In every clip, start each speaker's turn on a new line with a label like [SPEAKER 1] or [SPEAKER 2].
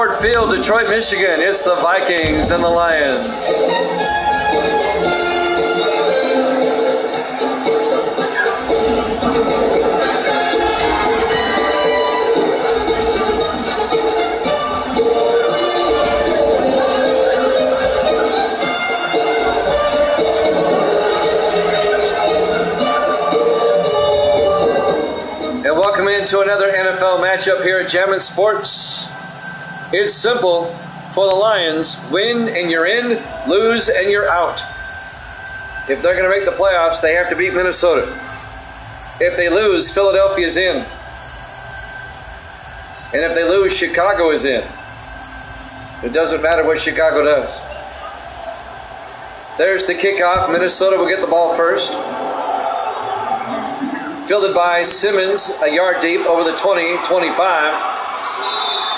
[SPEAKER 1] Ford Field, Detroit, Michigan. It's the Vikings and the Lions. And welcome into another NFL matchup here at Jammin' Sports. It's simple for the Lions. Win and you're in, lose and you're out. If they're going to make the playoffs, they have to beat Minnesota. If they lose, Philadelphia's in. And if they lose, Chicago is in. It doesn't matter what Chicago does. There's the kickoff. Minnesota will get the ball first. Fielded by Simmons, a yard deep over the 20, 25.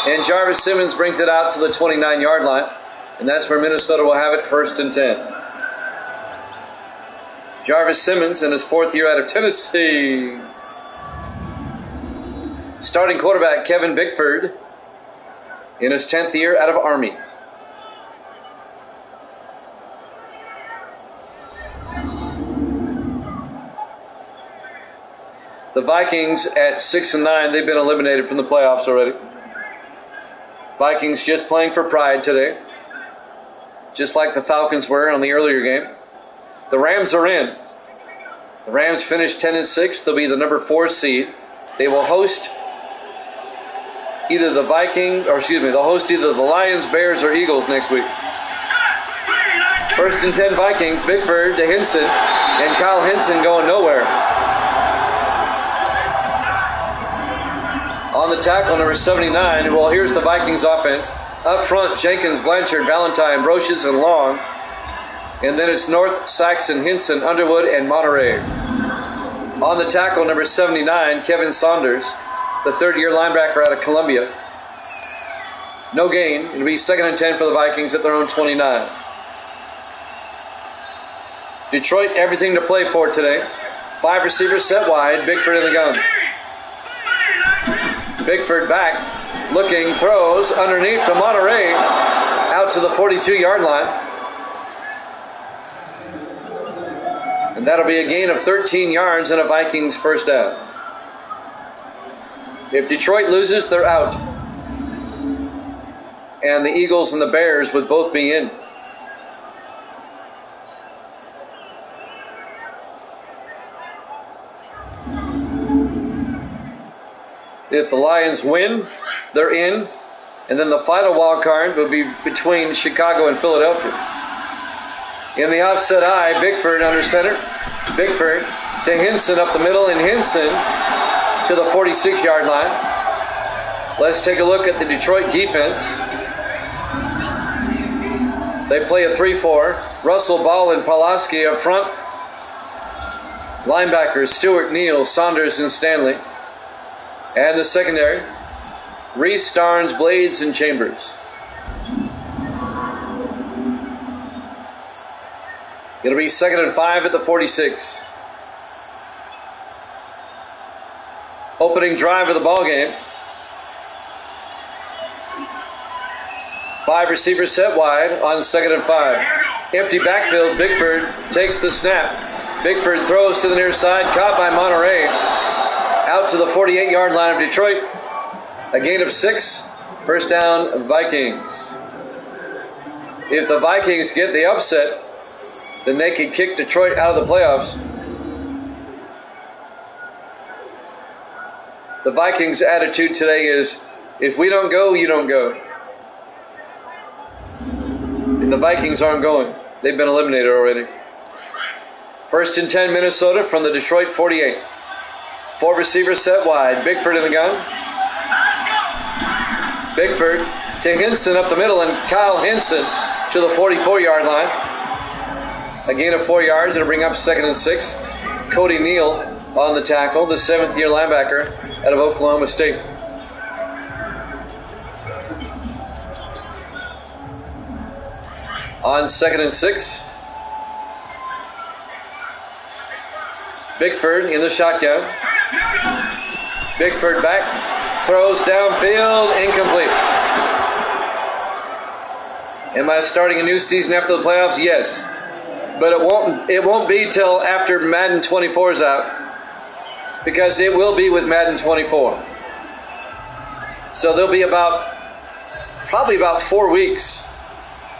[SPEAKER 1] And Jarvis Simmons brings it out to the 29-yard line. And that's where Minnesota will have it, 1st and 10. Jarvis Simmons in his 4th year out of Tennessee. Starting quarterback Kevin Bickford in his 10th year out of Army. The Vikings at 6-9, they've been eliminated from the playoffs already. Vikings just playing for pride today, just like the Falcons were on the earlier game. The Rams are in. The Rams finished 10-6. They'll be the number 4 seed. They will host either the they'll host either the Lions, Bears, or Eagles next week. 1st and 10 Vikings, Bickford to Hinson, and Kyle Hinson going nowhere. On the tackle, number 79. Well, here's the Vikings offense. Up front, Jenkins, Blanchard, Valentine, Brocious, and Long. And then it's North, Saxon, Hinson, Underwood, and Monterey. On the tackle, number 79, Kevin Saunders, the 3rd-year linebacker out of Columbia. No gain. It'll be 2nd and 10 for the Vikings at their own 29. Detroit, everything to play for today. 5 receivers set wide, Bickford in the gun. Bickford back, looking, throws, underneath to Monterey, out to the 42-yard line. And that'll be a gain of 13 yards and a Vikings first down. If Detroit loses, they're out. And the Eagles and the Bears would both be in. If the Lions win, they're in. And then the final wild card will be between Chicago and Philadelphia. In the offset eye, Bickford under center. Bickford to Hinson up the middle, and Hinson to the 46-yard line. Let's take a look at the Detroit defense. They play a 3-4. Russell, Ball, and Pawlowski up front. Linebackers, Stewart, Neal, Saunders, and Stanley. And the secondary, Reese, Starnes, Blades, and Chambers. It'll be 2nd and 5 at the 46. Opening drive of the ball game. 5 receivers set wide on 2nd and 5. Empty backfield, Bickford takes the snap. Bickford throws to the near side, caught by Monterey. Out to the 48-yard line of Detroit. A gain of 6. First down, Vikings. If the Vikings get the upset, then they can kick Detroit out of the playoffs. The Vikings' attitude today is, if we don't go, you don't go. And the Vikings aren't going. They've been eliminated already. 1st and 10, Minnesota from the Detroit 48. 4 receivers set wide. Bickford in the gun. Bickford to Hinson up the middle, and Kyle Hinson to the 44-yard line. A gain of 4 yards. It'll bring up 2nd and 6. Cody Neal on the tackle, the 7th-year linebacker out of Oklahoma State. On 2nd and 6. Bickford in the shotgun. Bickford back, throws downfield, incomplete. Am I starting a new season after the playoffs? Yes. But it won't be till after Madden 24 is out, because it will be with Madden 24. So there'll be probably about 4 weeks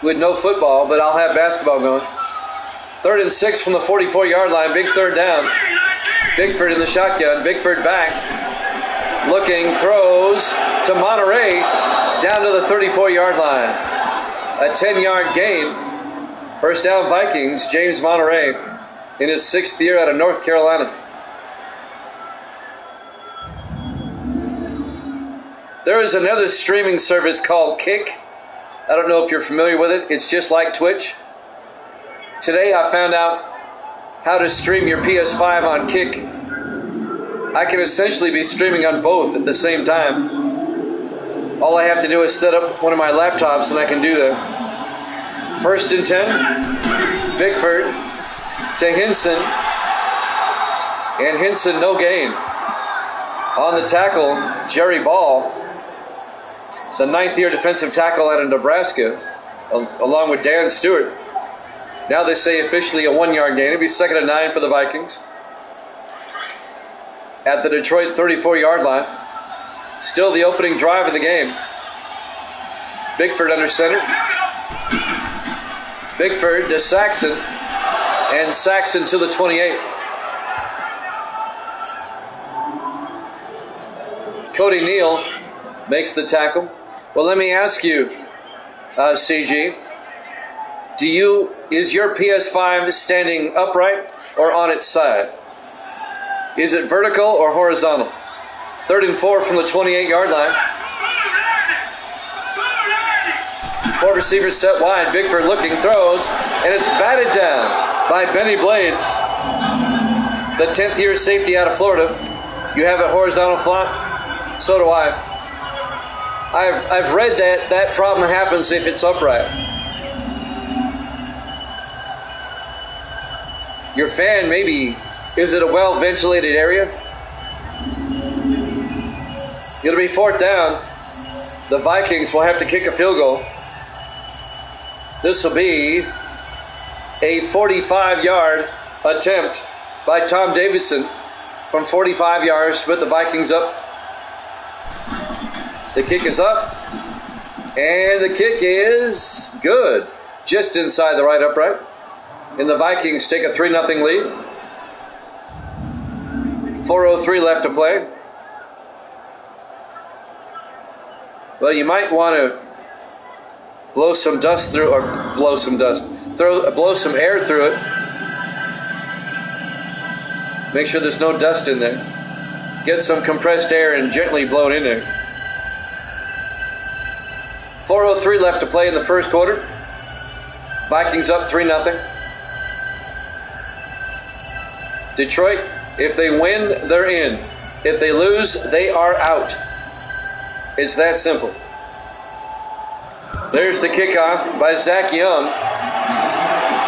[SPEAKER 1] with no football, but I'll have basketball going. 3rd and 6 from the 44-yard line. Big third down. Bigford in the shotgun. Bigford back. Looking, throws to Monterey down to the 34-yard line. A 10-yard gain. First down Vikings. James Monterey in his 6th year out of North Carolina. There is another streaming service called Kick. I don't know if you're familiar with it. It's just like Twitch. Today I found out how to stream your PS5 on Kick. I can essentially be streaming on both at the same time. All I have to do is set up one of my laptops and I can do that. 1st and 10. Bigford to Hinson. And Hinson no gain. On the tackle, Jerry Ball, the 9th-year defensive tackle out of Nebraska, along with Dan Stewart. Now they say officially a 1-yard gain. It'll be 2nd and 9 for the Vikings. At the Detroit 34-yard line. Still the opening drive of the game. Bigford under center. Bigford to Saxon. And Saxon to the 28. Cody Neal makes the tackle. Well, let me ask you, CG, is your PS5 standing upright or on its side? Is it vertical or horizontal? 3rd and 4 from the 28-yard line. 4 receivers set wide. Bigford looking, throws, and it's batted down by Benny Blades, the 10th-year safety out of Florida. You have it horizontal flat? So do I. I've read that problem happens if it's upright. Your fan, maybe, is it a well-ventilated area? It'll be 4th down. The Vikings will have to kick a field goal. This will be a 45-yard attempt by Tom Davison from 45 yards to put the Vikings up. The kick is up, and the kick is good. Just inside the right upright. And the Vikings take a 3-0 lead. 4:03 left to play. Well, you might want to blow some dust through, or blow some some air through it. Make sure there's no dust in there. Get some compressed air and gently blow it in there. 4:03 left to play in the first quarter. Vikings up 3-0. Detroit, if they win, they're in. If they lose, they are out. It's that simple. There's the kickoff by Zach Young.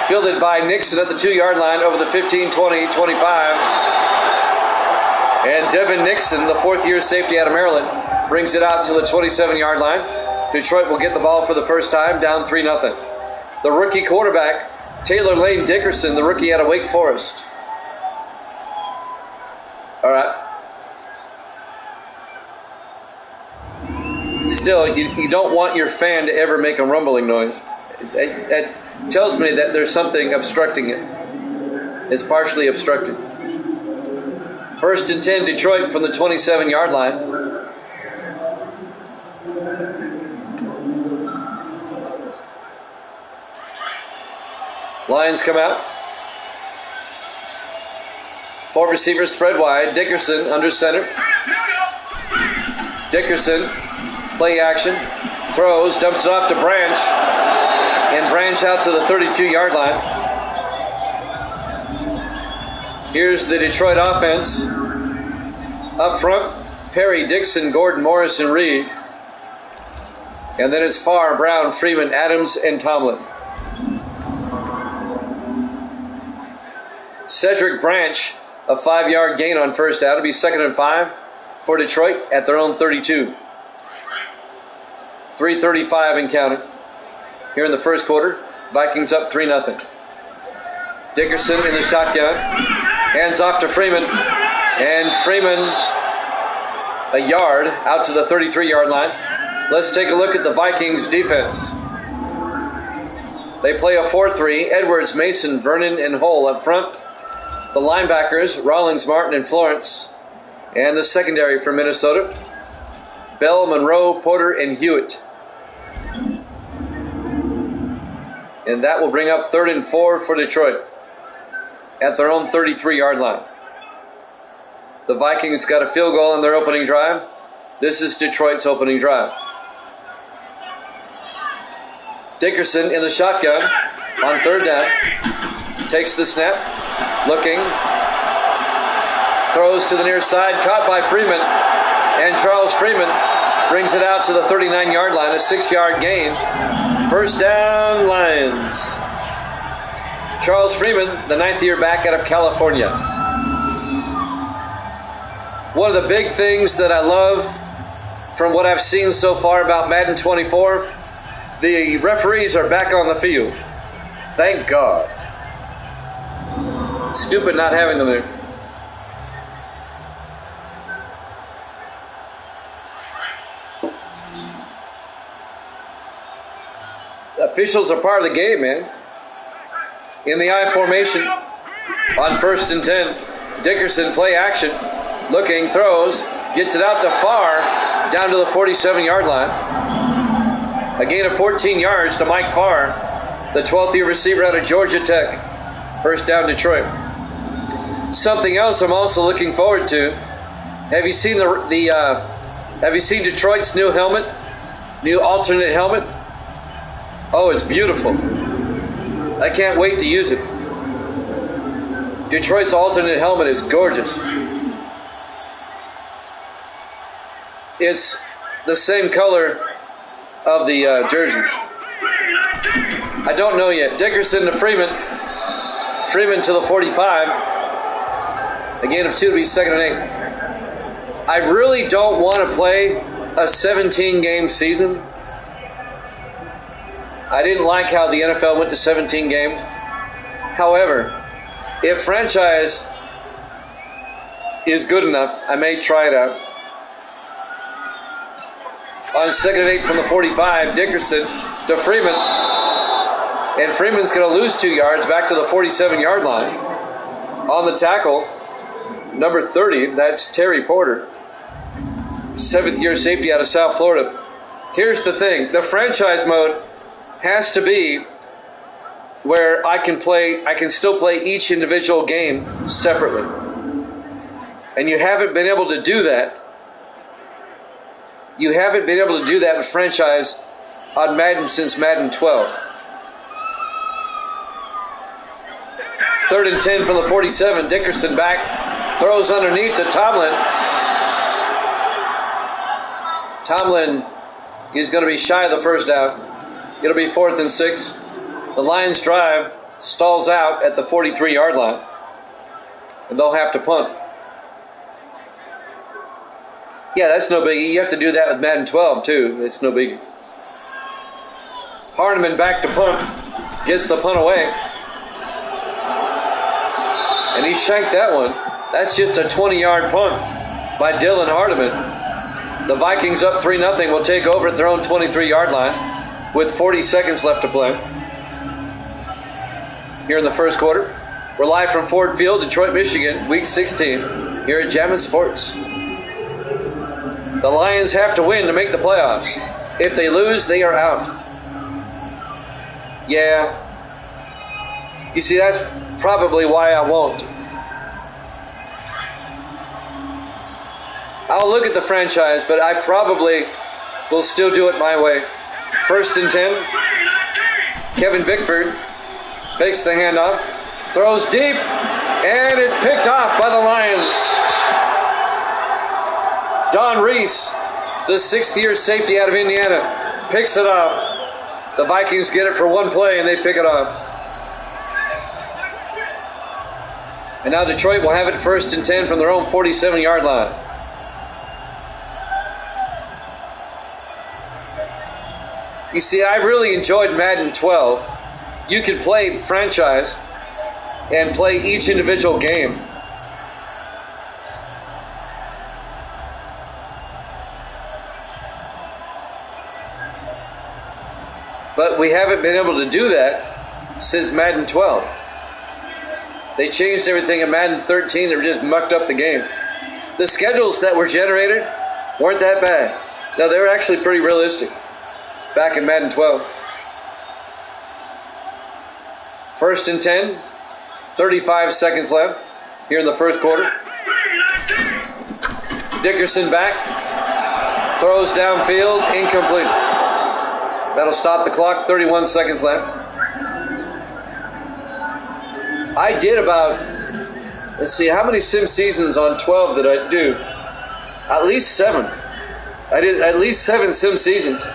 [SPEAKER 1] Fielded by Nixon at the 2-yard line over the 15, 20, 25. And Devin Nixon, the 4th-year safety out of Maryland, brings it out to the 27-yard line. Detroit will get the ball for the first time, down 3-0. The rookie quarterback, Taylor Lane Dickerson, the rookie out of Wake Forest. All right. Still, you don't want your fan to ever make a rumbling noise. It tells me that there's something obstructing it. It's partially obstructed. 1st and 10, Detroit from the 27-yard line. Lions come out. 4 receivers spread wide. Dickerson under center. Dickerson, play action. Throws, dumps it off to Branch. And Branch out to the 32-yard line. Here's the Detroit offense. Up front, Perry, Dixon, Gordon, Morris, and Reed. And then it's Farr, Brown, Freeman, Adams, and Tomlin. Cedric Branch, a 5-yard gain on first down. It'll be 2nd and 5 for Detroit at their own 32. 3:35 and counting. here in the first quarter. Vikings up 3-0. Dickerson in the shotgun. Hands off to Freeman. And Freeman a yard out to the 33-yard line. Let's take a look at the Vikings defense. They play a 4-3. Edwards, Mason, Vernon, and Hull up front. The linebackers, Rawlings, Martin, and Florence. And the secondary for Minnesota, Bell, Monroe, Porter, and Hewitt. And that will bring up 3rd and 4 for Detroit at their own 33-yard line. The Vikings got a field goal on their opening drive. This is Detroit's opening drive. Dickerson in the shotgun on 3rd down. Takes the snap. Looking. Throws to the near side. Caught by Freeman. And Charles Freeman brings it out to the 39-yard line. A 6-yard gain. First down, Lions. Charles Freeman, the 9th-year back out of California. One of the big things that I love from what I've seen so far about Madden 24, the referees are back on the field. Thank God. It's stupid not having them there. The officials are part of the game, man. In the I formation on 1st and 10, Dickerson play action. Looking, throws, gets it out to Farr, down to the 47-yard line. A gain of 14 yards to Mike Farr, the 12th-year receiver out of Georgia Tech. First down, Detroit. Something else I'm also looking forward to. Have you seen Have you seen Detroit's new helmet? New alternate helmet? Oh, it's beautiful. I can't wait to use it. Detroit's alternate helmet is gorgeous. It's the same color of the jerseys. I don't know yet. Dickerson to Freeman. Freeman to the 45. A gain of 2 to be 2nd and 8. I really don't want to play a 17-game season. I didn't like how the NFL went to 17 games. However, if franchise is good enough, I may try it out. On 2nd and 8 from the 45, Dickerson to Freeman. And Freeman's going to lose 2 yards back to the 47-yard line. On the tackle, number 30, that's Terry Porter. 7th-year safety out of South Florida. Here's the thing. The franchise mode has to be where I can still play each individual game separately. And you haven't been able to do that. You haven't been able to do that with franchise on Madden since Madden 12. 3rd and 10 from the 47. Dickerson back. Throws underneath to Tomlin. Tomlin is going to be shy of the first down. It'll be 4th and 6. The Lions drive stalls out at the 43-yard line. And they'll have to punt. Yeah, that's no biggie. You have to do that with Madden 12, too. It's no biggie. Hardeman back to punt. Gets the punt away. And he shanked that one. That's just a 20-yard punt by Dylan Hardeman. The Vikings up 3-0 will take over at their own 23-yard line with 40 seconds left to play. Here in the first quarter, we're live from Ford Field, Detroit, Michigan, Week 16, here at Jammin' Sports. The Lions have to win to make the playoffs. If they lose, they are out. Yeah. You see, that's probably why I won't. I'll look at the franchise, but I probably will still do it my way. 1st and 10. Kevin Bickford fakes the handoff, throws deep, and it's picked off by the Lions. Don Reese, the 6th-year safety out of Indiana, picks it off. The Vikings get it for one play, and they pick it off. And now Detroit will have it 1st and 10 from their own 47-yard line. You see, I really enjoyed Madden 12. You could play franchise and play each individual game. But we haven't been able to do that since Madden 12. They changed everything in Madden 13 and just mucked up the game. The schedules that were generated weren't that bad. No, they were actually pretty realistic back in Madden 12. 1st and 10, 35 seconds left here in the first quarter. Dickerson back, throws downfield, incomplete. That'll stop the clock, 31 seconds left. I did about, let's see, how many sim seasons on 12 did I do? At least 7. I did at least 7 sim seasons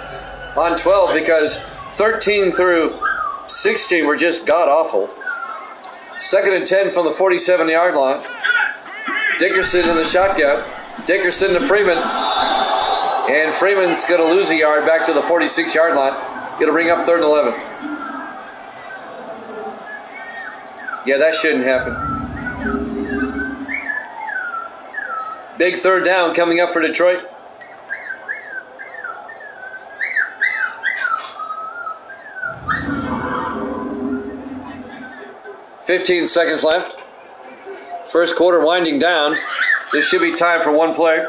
[SPEAKER 1] on 12 because 13 through 16 were just god-awful. 2nd and 10 from the 47-yard line. Dickerson in the shotgun. Dickerson to Freeman. And Freeman's going to lose a yard back to the 46-yard line. Going to bring up 3rd and 11. Yeah, that shouldn't happen. Big 3rd down coming up for Detroit. "15 seconds left. First quarter winding down. This should be time for one play.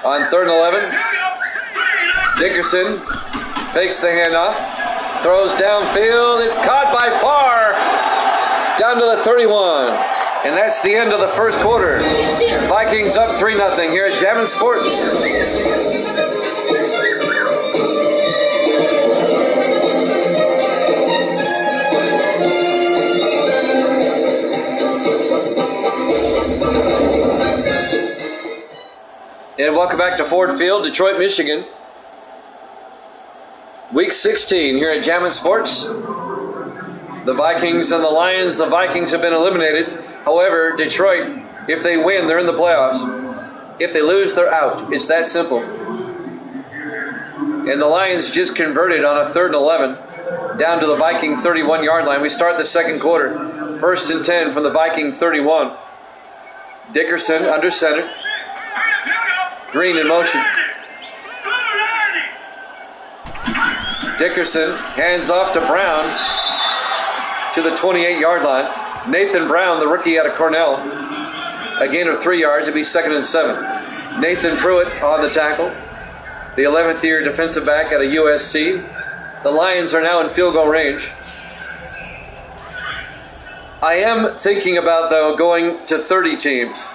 [SPEAKER 1] On 3rd and 11, Dickerson fakes the handoff, throws downfield. It's caught by Farr down to the 31. And that's the end of the first quarter. Vikings up 3-0 here at Jammin' Sports. And welcome back to Ford Field, Detroit, Michigan. Week 16 here at Jammin' Sports. The Vikings and the Lions. The Vikings have been eliminated. However, Detroit, if they win, they're in the playoffs. If they lose, they're out. It's that simple. And the Lions just converted on a 3rd and 11 down to the Viking 31-yard line. We start the second quarter. 1st and 10 from the Viking 31. Dickerson under center. Green in motion. Dickerson hands off to Brown to the 28-yard line. Nathan Brown, the rookie out of Cornell, a gain of 3 yards. It'd be 2nd and 7. Nathan Pruitt on the tackle, the 11th year defensive back out of USC. The Lions are now in field goal range. I am thinking about, though, going to 30 teams.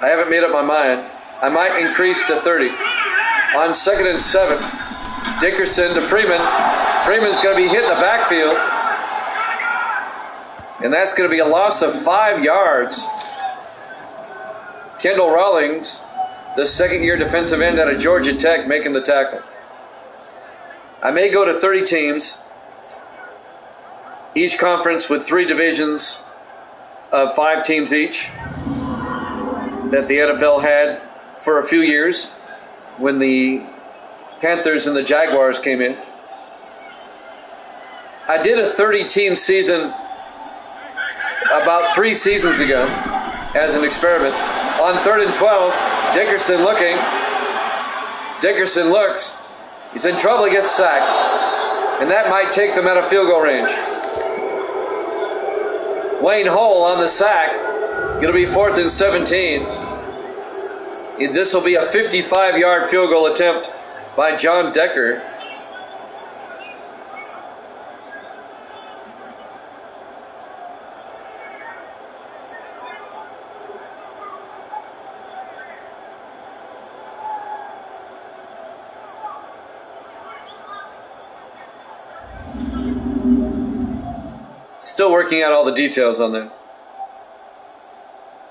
[SPEAKER 1] I haven't made up my mind. I might increase to 30. On 2nd and 7, Dickerson to Freeman. Freeman's going to be hit in the backfield. And that's going to be a loss of 5 yards. Kendall Rawlings, the 2nd-year defensive end out of Georgia Tech, making the tackle. I may go to 30 teams, each conference with 3 divisions of 5 teams each that the NFL had for a few years when the Panthers and the Jaguars came in. I did a 30-team season about 3 seasons ago as an experiment. On 3rd and 12, Dickerson looking. Dickerson looks. He's in trouble. He gets sacked. And that might take them out of field goal range. Wayne Hull on the sack. Going to be 4th and 17. This will be a 55-yard field goal attempt by John Decker. Still working out all the details on that.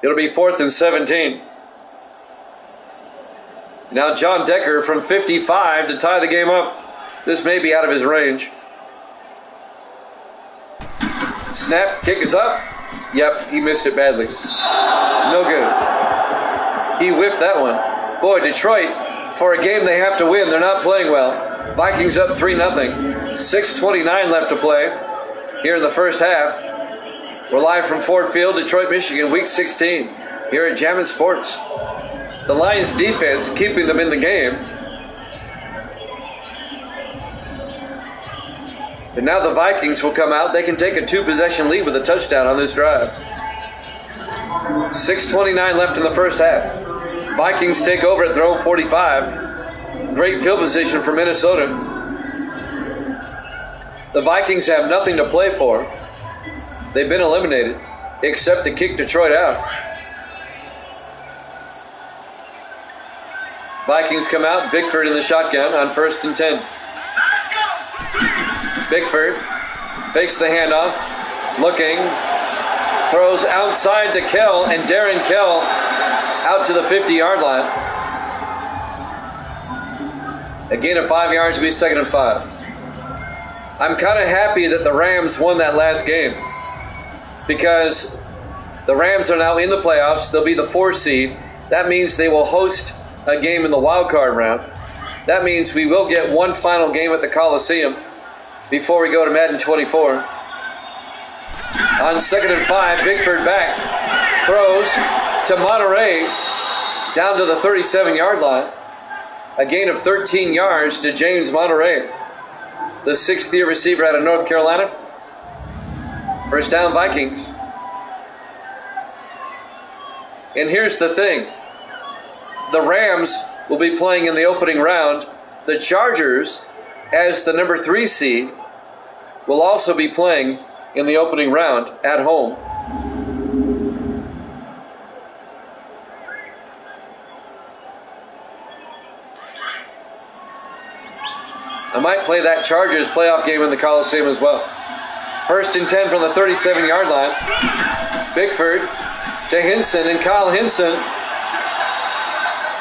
[SPEAKER 1] It'll be 4th and 17. Now John Decker from 55 to tie the game up. This may be out of his range. Snap, kick is up. Yep, he missed it badly. No good. He whiffed that one. Boy, Detroit for a game they have to win. They're not playing well. Vikings up 3-0. 6:29 left to play here in the first half. We're live from Ford Field, Detroit, Michigan, Week 16 here at Jammin' Sports. The Lions defense keeping them in the game. And now the Vikings will come out. They can take a 2-possession lead with a touchdown on this drive. 6:29 left in the first half. Vikings take over at their own 45. Great field position for Minnesota. The Vikings have nothing to play for. They've been eliminated, except to kick Detroit out. Vikings come out. Bickford in the shotgun on 1st and 10. Bickford fakes the handoff. Looking. Throws outside to Kell, and Darren Kell out to the 50-yard line. A gain of 5 yards will be 2nd and 5. I'm kind of happy that the Rams won that last game because the Rams are now in the playoffs. They'll be the 4 seed. That means they will host a game in the wild card round. That means we will get one final game at the Coliseum before we go to Madden 24. On 2nd and 5, Bickford back. Throws to Monterey down to the 37-yard line. A gain of 13 yards to James Monterey, the 6th-year receiver out of North Carolina. First down, Vikings. And here's the thing. The Rams will be playing in the opening round. The Chargers, as the number 3 seed, will also be playing in the opening round at home. I might play that Chargers playoff game in the Coliseum as well. 1st and 10 from the 37-yard line. Bickford to Hinson, and Kyle Hinson,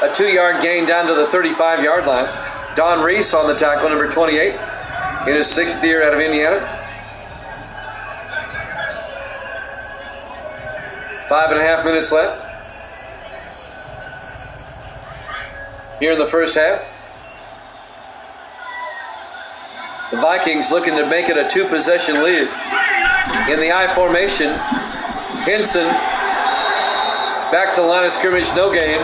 [SPEAKER 1] a 2-yard gain down to the 35-yard line. Don Reese on the tackle, number 28, in his 6th year out of Indiana. 5.5 minutes left here in the first half. The Vikings looking to make it a 2-possession lead. In the I formation, Hinson back to the line of scrimmage, no gain.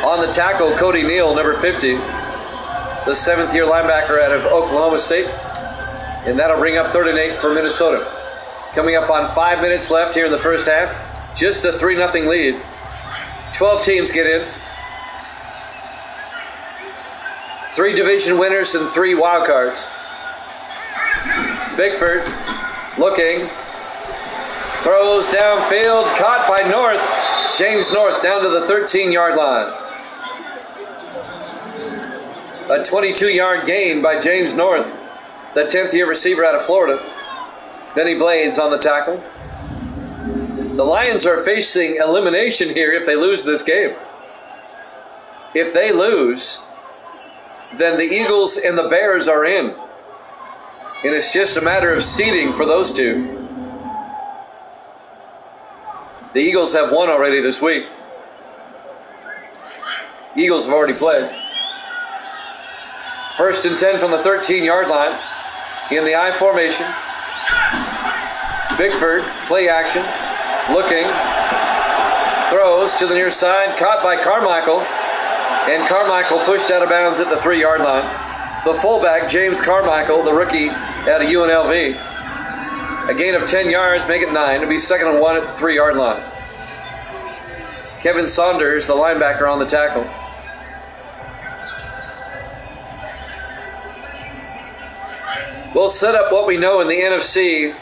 [SPEAKER 1] On the tackle, Cody Neal, number 50, the 7th-year linebacker out of Oklahoma State. And that'll bring up 3rd and 8 for Minnesota. Coming up on 5 minutes left here in the first half. Just a 3-0 lead. 12 teams get in. 3 division winners and 3 wild cards. Bickford looking. Throws downfield. Caught by North. James North down to the 13-yard line. A 22-yard gain by James North, the 10th-year receiver out of Florida. Benny Blades on the tackle. The Lions are facing elimination here if they lose this game. If they lose, then the Eagles and the Bears are in. And it's just a matter of seeding for those two. The Eagles have won already this week. Eagles have already played. 1st and 10 from the 13-yard line in the I formation. Bickford, play action, looking, throws to the near side, caught by Carmichael, and Carmichael pushed out of bounds at the 3-yard line. The fullback, James Carmichael, the rookie out of UNLV. A gain of 10 yards, make it 9. It'll be 2nd and 1 at the 3-yard line. Kevin Saunders, the linebacker, on the tackle. We'll set up what we know in the NFC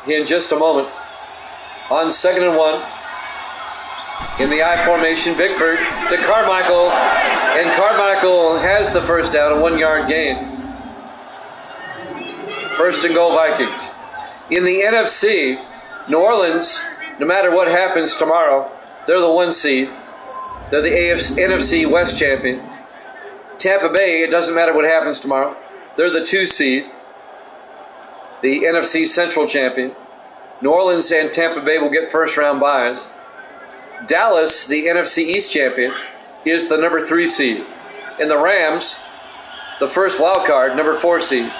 [SPEAKER 1] in just a moment. On 2nd and 1, in the I formation, Bickford to Carmichael, and Carmichael has the first down, a 1-yard gain. 1st and goal, Vikings. In the NFC, New Orleans, no matter what happens tomorrow, they're the 1 seed. They're the NFC West champion. Tampa Bay, it doesn't matter what happens tomorrow. They're the 2 seed. The NFC Central champion. New Orleans and Tampa Bay will get first-round byes. Dallas, the NFC East champion, is the number 3 seed. and the Rams, the first wild card, number 4 seed.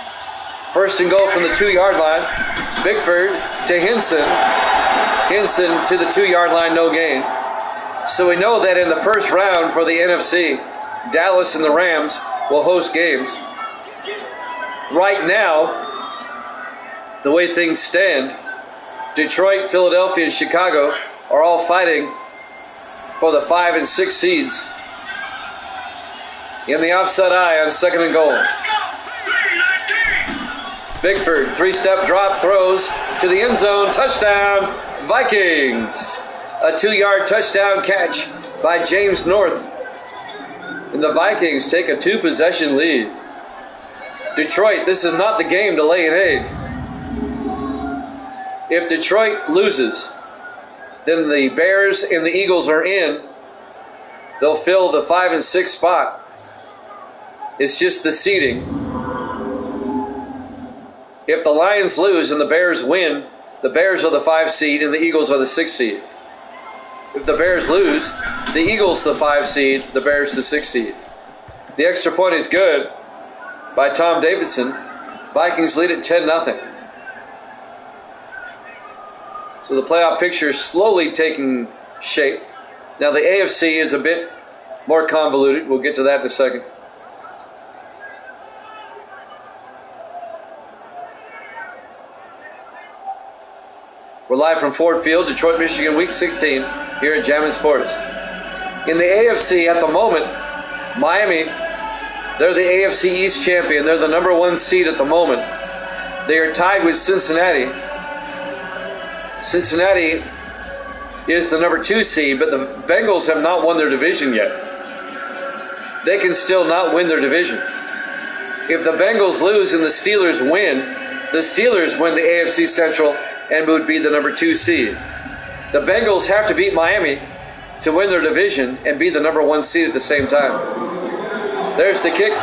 [SPEAKER 1] First and goal from the 2-yard line. Bickford to Hinson. Hinson to the 2-yard line, no gain. So we know that in the first round for the NFC, Dallas and the Rams will host games. Right now, the way things stand, Detroit, Philadelphia, and Chicago are all fighting for the 5 and 6 seeds in the offside eye on second and goal. Bickford, 3-step drop, throws to the end zone, touchdown, Vikings. A 2-yard touchdown catch by James North. And the Vikings take a 2-possession lead. Detroit, this is not the game to lay an egg. If Detroit loses, then the Bears and the Eagles are in. They'll fill the 5 and 6 spot. It's just the seeding. If the Lions lose and the Bears win, the Bears are the 5 seed and the Eagles are the 6 seed. If the Bears lose, the Eagles the 5 seed, the Bears the 6 seed. The extra point is good by Tom Davidson. Vikings lead at 10-0. So the playoff picture is slowly taking shape. Now the AFC is a bit more convoluted. We'll get to that in a second. We're live from Ford Field, Detroit, Michigan, Week 16, here at Jammin' Sports. In the AFC at the moment, Miami, they're the AFC East champion. They're the number 1 seed at the moment. They are tied with Cincinnati. Cincinnati is the number 2 seed, but the Bengals have not won their division yet. They can still not win their division. If the Bengals lose and the Steelers win the AFC Central and would be the number 2 seed. The Bengals have to beat Miami to win their division and be the number 1 seed at the same time. There's the kick.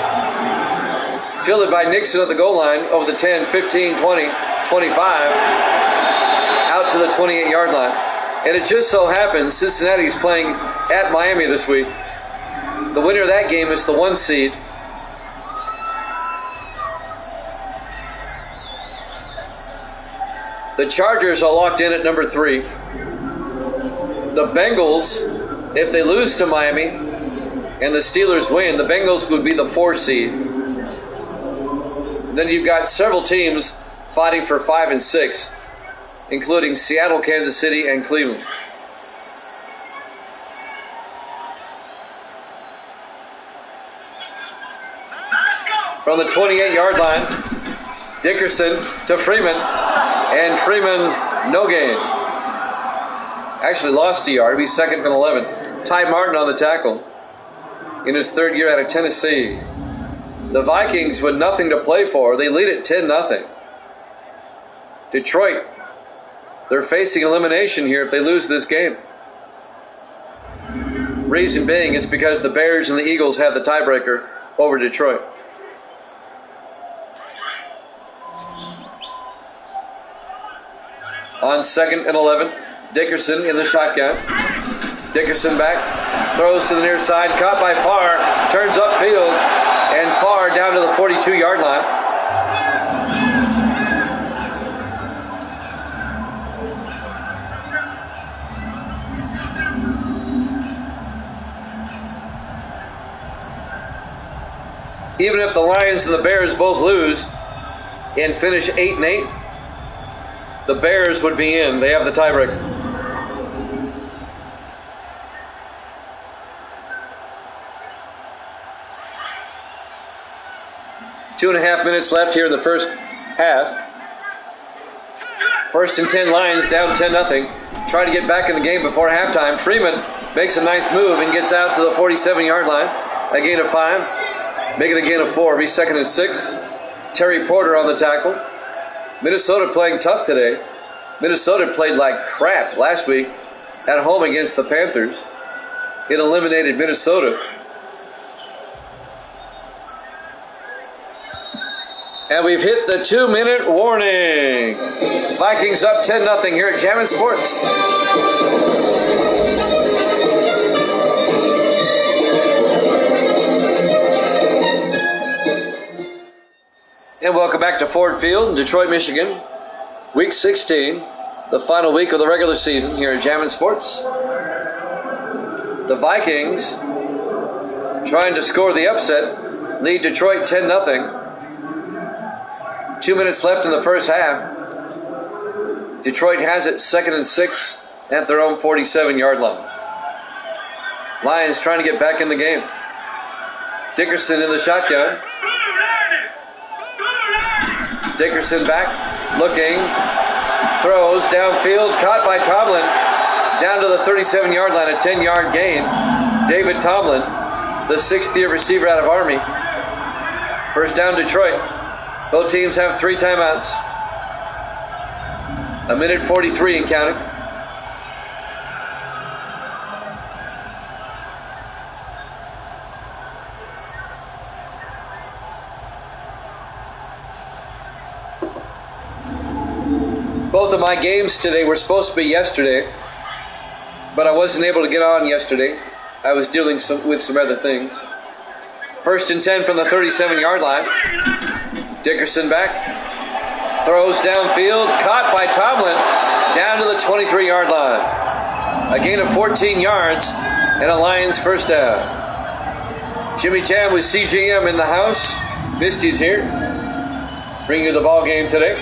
[SPEAKER 1] Fielded by Nixon at the goal line over the 10, 15, 20, 25, out to the 28-yard line. And it just so happens Cincinnati's playing at Miami this week. The winner of that game is the 1 seed. The Chargers are locked in at number 3. The Bengals, if they lose to Miami and the Steelers win, the Bengals would be the 4 seed. Then you've got several teams fighting for 5 and 6, including Seattle, Kansas City, and Cleveland. From the 28-yard line, Dickerson to Freeman, and Freeman no gain. Actually lost a yard. He's second and 11. Ty Martin on the tackle in his 3rd year out of Tennessee. The Vikings with nothing to play for. They lead at 10-0. Detroit, they're facing elimination here if they lose this game. Reason being it's because the Bears and the Eagles have the tiebreaker over Detroit. On 2nd and 11, Dickerson in the shotgun. Dickerson back, throws to the near side, caught by Farr, turns upfield, and Farr down to the 42-yard line. Even if the Lions and the Bears both lose and finish 8-8, the Bears would be in. They have the tiebreaker. Two and a half minutes left here in the first half. 1st and 10 Lions down 10-0. Trying to get back in the game before halftime. Freeman makes a nice move and gets out to the 47-yard line. A gain of 5. Make it a gain of 4. Be 2nd and 6. Terry Porter on the tackle. Minnesota playing tough today. Minnesota played like crap last week at home against the Panthers. It eliminated Minnesota. And we've hit the 2-minute warning. Vikings up 10-0 here at Jammin' Sports. And welcome back to Ford Field in Detroit, Michigan. Week 16, the final week of the regular season here at Jammin' Sports. The Vikings, trying to score the upset, lead Detroit 10-0. 2 minutes left in the first half. Detroit has it 2nd and 6 at their own 47-yard line. Lions trying to get back in the game. Dickerson in the shotgun. Dickerson back, looking, throws downfield, caught by Tomlin, down to the 37-yard line, a 10-yard gain. David Tomlin, the 6th-year receiver out of Army. First down, Detroit. Both teams have 3 timeouts. 1:43 and counting. Both of my games today were supposed to be yesterday, but I wasn't able to get on yesterday. I was dealing with some other things. 1st and 10 from the 37-yard line. Dickerson back. Throws downfield. Caught by Tomlin. Down to the 23-yard line. A gain of 14 yards and a Lions first down. Jimmy Jam with CGM in the house. Misty's here. Bringing you the ball game today.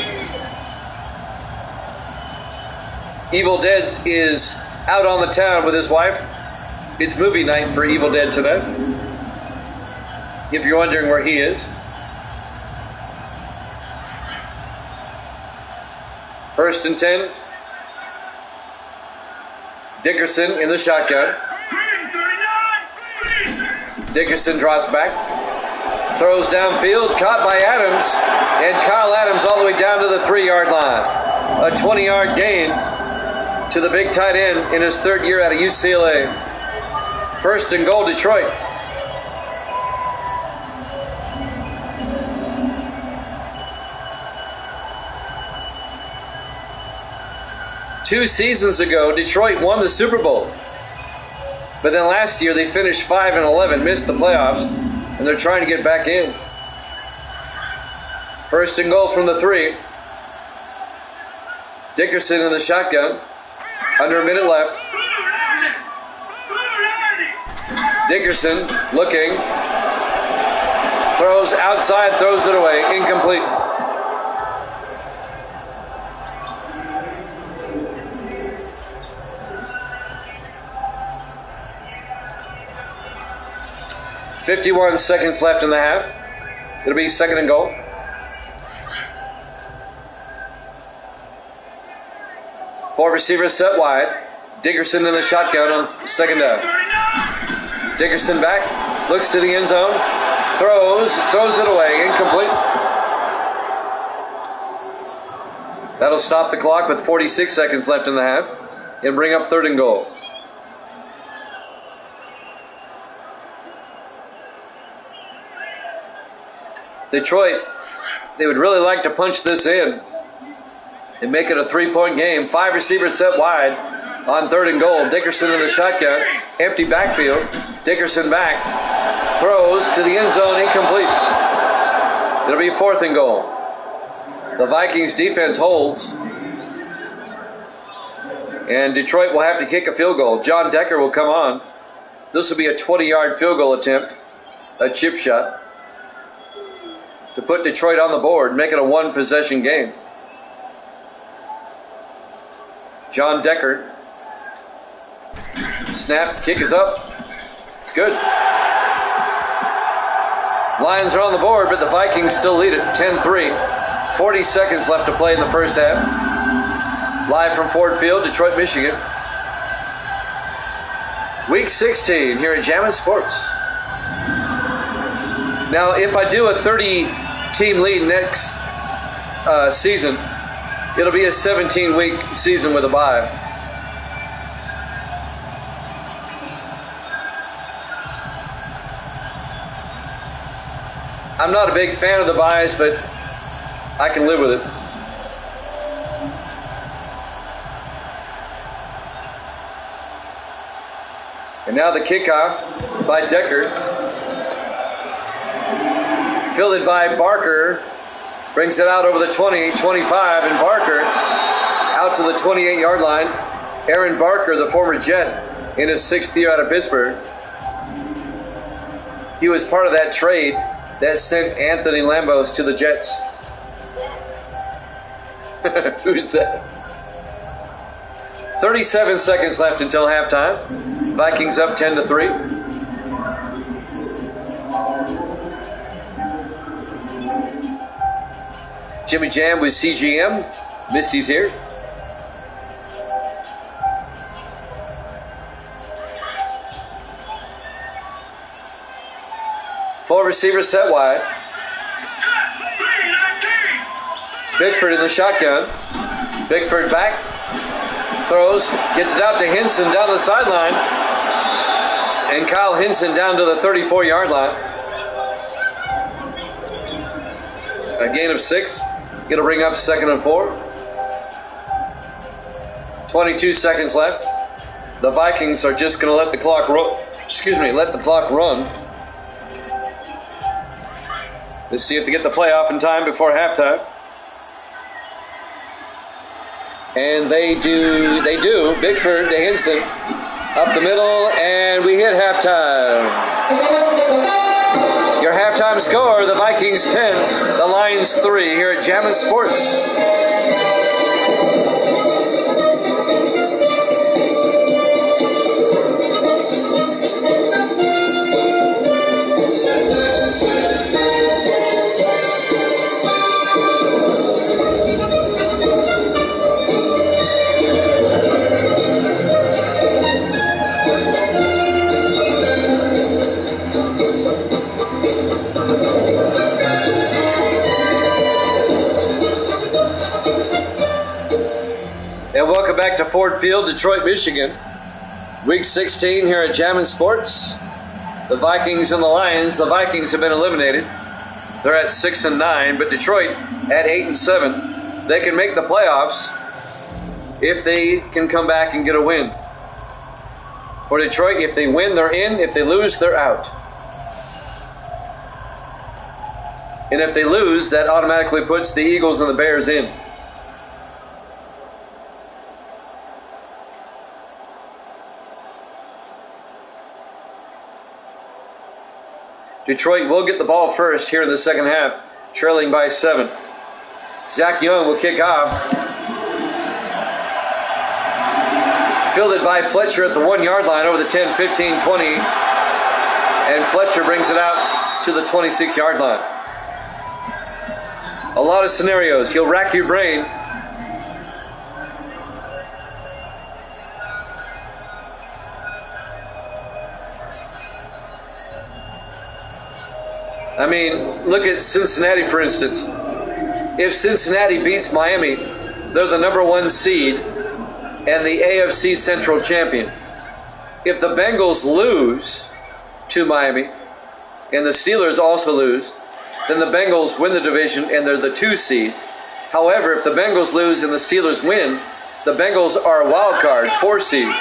[SPEAKER 1] Evil Dead is out on the town with his wife. It's movie night for Evil Dead tonight. If you're wondering where he is. 1st and 10. Dickerson in the shotgun. Dickerson draws back. Throws downfield. Caught by Adams. And Kyle Adams all the way down to the 3-yard line. A 20-yard gain to the big tight end in his 3rd year out of UCLA. 1st and goal, Detroit. Two seasons ago, Detroit won the Super Bowl. But then last year, they finished 5-11, missed the playoffs, and they're trying to get back in. 1st and goal from the 3. Dickerson in the shotgun. Under a minute left. Dickerson looking. Throws outside, throws it away. Incomplete. .51 seconds left in the half. It'll be 2nd and goal. Four receivers set wide. Dickerson in the shotgun on 2nd down. Dickerson back, looks to the end zone, throws it away, incomplete. That'll stop the clock with 46 seconds left in the half and bring up 3rd and goal. Detroit, they would really like to punch this in and make it a 3-point game. 5 receivers set wide on 3rd and goal. Dickerson in the shotgun. Empty backfield. Dickerson back. Throws to the end zone. Incomplete. It'll be 4th and goal. The Vikings defense holds. And Detroit will have to kick a field goal. John Decker will come on. This will be a 20-yard field goal attempt. A chip shot. To put Detroit on the board. Make it a 1-possession game. John Decker. Snap, kick is up. It's good. Lions are on the board, but the Vikings still lead it 10-3. 40 seconds left to play in the first half. Live from Ford Field, Detroit, Michigan. Week 16 here at Jammin' Sports. Now, if I do a 30-team league next season, it'll be a 17-week season with a bye. I'm not a big fan of the byes, but I can live with it. And now the kickoff by Decker. Fielded by Barker. brings it out over the 20, 25, and Barker out to the 28-yard line. Aaron Barker, the former Jet, in his 6th year out of Pittsburgh. He was part of that trade that sent Anthony Lambos to the Jets. Who's that? 37 seconds left until halftime. Vikings up 10-3. Jimmy Jam with CGM. Misty's here. Full receiver set wide. Bickford in the shotgun. Bickford back. Throws. Gets it out to Hinson down the sideline. And Kyle Hinson down to the 34-yard line. A gain of 6. Going to bring up 2nd and 4. 22 seconds left. The Vikings are just going to let the clock run. Let's see if they get the playoff in time before halftime. And they do. Bickford to Hinson. Up the middle, and we hit halftime. Your halftime score, the Vikings 10, the Lions 3 here at Jammin' Sports. And welcome back to Ford Field, Detroit, Michigan. Week 16 here at Jammin' Sports. The Vikings and the Lions. The Vikings have been eliminated. They're at 6-9, but Detroit at 8-7. They can make the playoffs if they can come back and get a win. For Detroit, if they win, they're in. If they lose, they're out. And if they lose, that automatically puts the Eagles and the Bears in. Detroit will get the ball first here in the second half, trailing by 7. Zach Young will kick off. Fielded by Fletcher at the 1-yard line over the 10, 15, 20. And Fletcher brings it out to the 26-yard line. A lot of scenarios. You'll rack your brain. I mean, look at Cincinnati, for instance. If Cincinnati beats Miami, they're the number 1 seed and the AFC Central champion. If the Bengals lose to Miami and the Steelers also lose, then the Bengals win the division and they're the 2 seed. However, if the Bengals lose and the Steelers win, the Bengals are a wild card, 4 seed.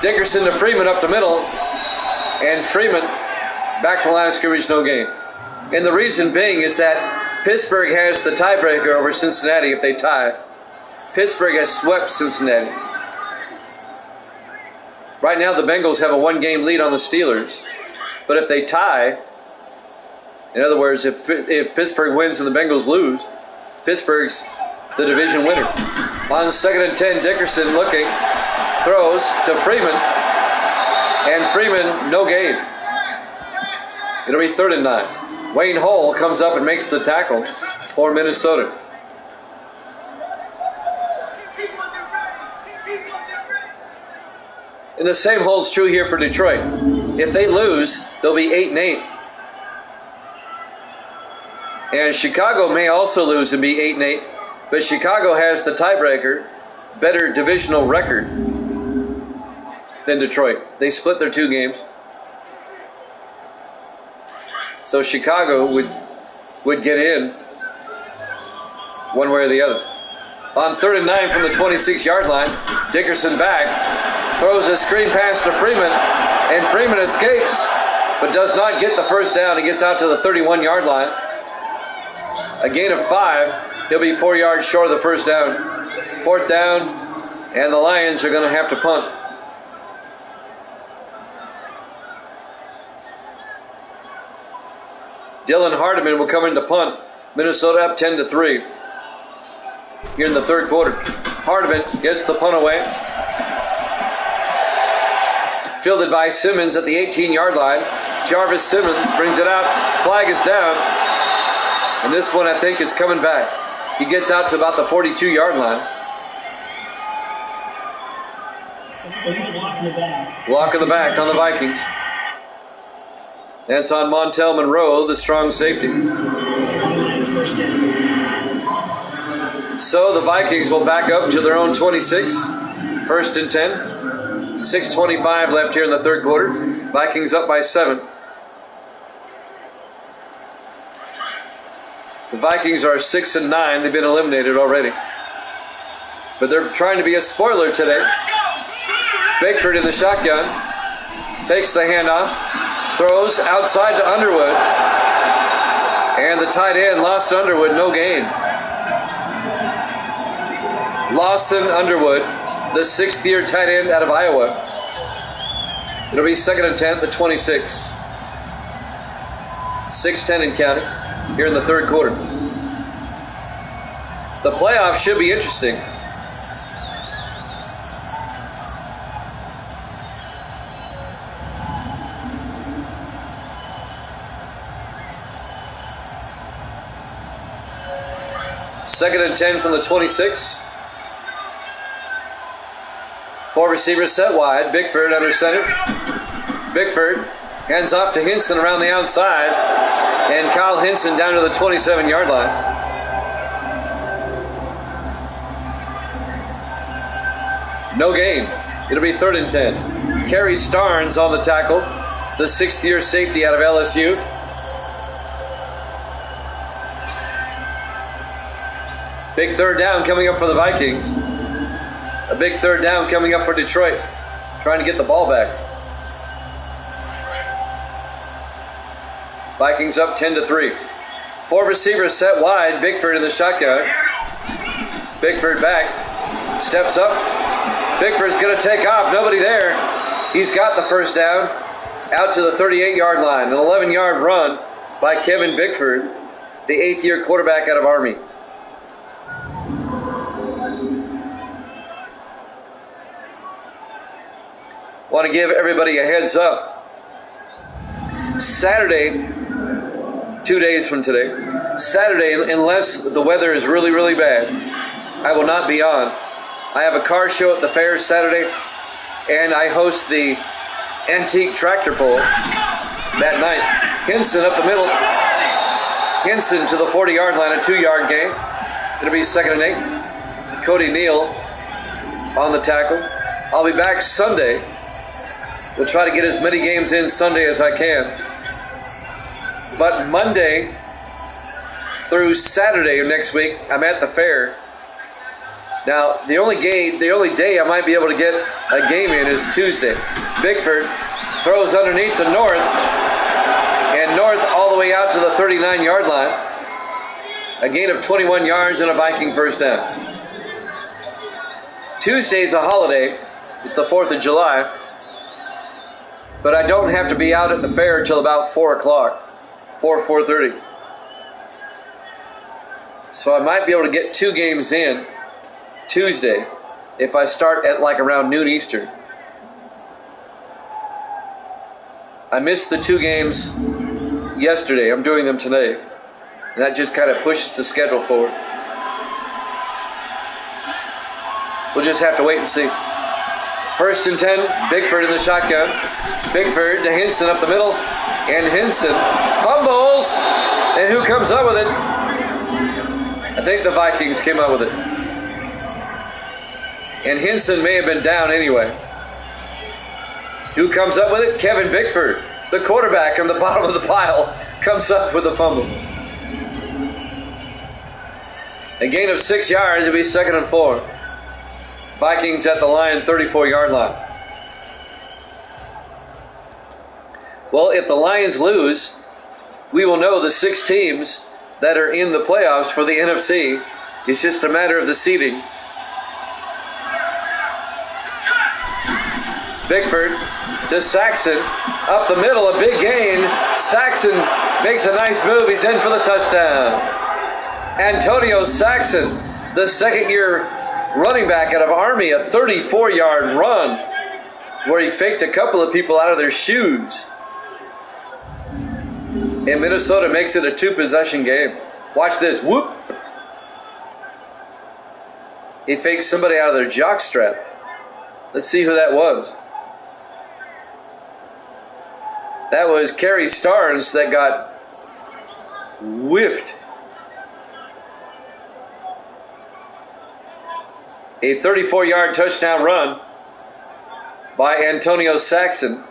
[SPEAKER 1] Dickerson to Freeman up the middle, and Freeman back to the line of scrimmage, no gain. And the reason being is that Pittsburgh has the tiebreaker over Cincinnati if they tie. Pittsburgh has swept Cincinnati. Right now, the Bengals have a 1-game lead on the Steelers. But if they tie, in other words, if Pittsburgh wins and the Bengals lose, Pittsburgh's the division winner. On 2nd and 10, Dickerson looking, throws to Freeman, and Freeman, no gain. It'll be 3rd and 9. Wayne Hull comes up and makes the tackle for Minnesota. And the same holds true here for Detroit. If they lose, they'll be 8-8. And Chicago may also lose and be 8-8, but Chicago has the tiebreaker, better divisional record than Detroit. They split their 2 games. So Chicago would get in one way or the other. On 3rd and 9 from the 26-yard line, Dickerson back, throws a screen pass to Freeman, and Freeman escapes, but does not get the first down. He gets out to the 31-yard line. A gain of 5. He'll be 4 yards short of the first down. 4th down, and the Lions are going to have to punt. Dylan Hardiman will come in to punt. Minnesota up 10-3 here in the third quarter. Hardiman gets the punt away. Fielded by Simmons at the 18-yard line. Jarvis Simmons brings it out. Flag is down. And this one, I think, is coming back. He gets out to about the 42-yard line. Block in the back on the Vikings. That's on Montel Monroe, the strong safety. So the Vikings will back up to their own 26. 1st and 10. 6:25 left here in the third quarter. Vikings up by 7. The Vikings are 6-9. They've been eliminated already. But they're trying to be a spoiler today. Bickford in the shotgun. Fakes the handoff. Throws outside to Underwood. And the tight end lost to Underwood. No gain. Lawson Underwood, the 6th-year tight end out of Iowa. It'll be 2nd and 10 at the 26. 6:10 in counting here in the third quarter. The playoffs should be interesting. Second and 10 from the 26. 4 receivers set wide. Bickford under center. Bickford hands off to Hinson around the outside. And Kyle Hinson down to the 27-yard line. No gain. It'll be 3rd and 10. Kerry Starnes on the tackle. The 6th-year safety out of LSU. Big 3rd down coming up for the Vikings. A big 3rd down coming up for Detroit. Trying to get the ball back. Vikings up 10-3. 4 receivers set wide. Bickford in the shotgun. Bickford back. Steps up. Bickford's going to take off. Nobody there. He's got the first down. Out to the 38-yard line. An 11-yard run by Kevin Bickford, the 8th-year quarterback out of Army. Want to give everybody a heads up. Saturday, 2 days from today, Saturday, unless the weather is really, really bad, I will not be on. I have a car show at the fair Saturday, and I host the antique tractor pull that night. Hinson up the middle. Hinson to the 40-yard line, a 2-yard gain. It'll be 2nd and 8. Cody Neal on the tackle. I'll be back Sunday. We'll try to get as many games in Sunday as I can. But Monday through Saturday of next week, I'm at the fair. Now, the only day I might be able to get a game in is Tuesday. Bickford throws underneath to North, and North all the way out to the 39-yard line. A gain of 21 yards and a Viking first down. Tuesday's a holiday. It's the 4th of July. But I don't have to be out at the fair until about 4 o'clock, 4:30. So I might be able to get 2 games in Tuesday if I start at like around noon Eastern. I missed the 2 games yesterday. I'm doing them today. And that just kind of pushes the schedule forward. We'll just have to wait and see. 1st and 10, Bickford in the shotgun. Bickford to Hinson up the middle. And Hinson fumbles. And who comes up with it? I think the Vikings came up with it. And Hinson may have been down anyway. Who comes up with it? Kevin Bickford, the quarterback on the bottom of the pile, comes up with the fumble. A gain of 6 yards. It'll be 2nd and 4. Vikings at the line, 34-yard line. Well, if the Lions lose, we will know the 6 teams that are in the playoffs for the NFC. It's just a matter of the seeding. Bickford to Saxon. Up the middle, a big gain. Saxon makes a nice move. He's in for the touchdown. Antonio Saxon, the second-year running back out of Army, a 34-yard run where he faked a couple of people out of their shoes. And Minnesota makes it a two-possession game. Watch this. Whoop. He faked somebody out of their jockstrap. Let's see who that was. That was Kerry Starnes that got whiffed. A 34-yard touchdown run by Antonio Saxon.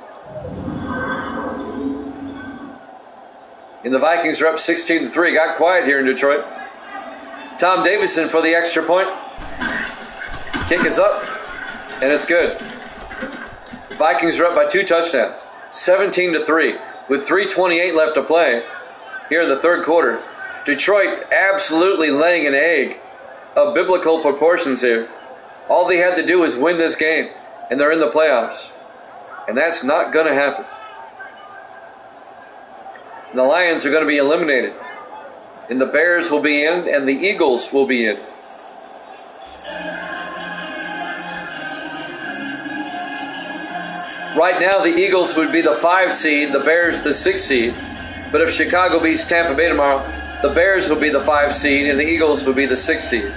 [SPEAKER 1] And the Vikings are up 16-3. Got quiet here in Detroit. Tom Davison for the extra point. Kick is up, and it's good. Vikings are up by 2 touchdowns, 17-3, with 3:28 left to play here in the third quarter. Detroit absolutely laying an egg of biblical proportions here. All they had to do was win this game, and they're in the playoffs. And that's not going to happen. The Lions are going to be eliminated. And the Bears will be in, and the Eagles will be in. Right now, the Eagles would be the 5 seed, the Bears the 6 seed. But if Chicago beats Tampa Bay tomorrow, the Bears would be the 5 seed, and the Eagles would be the 6 seed.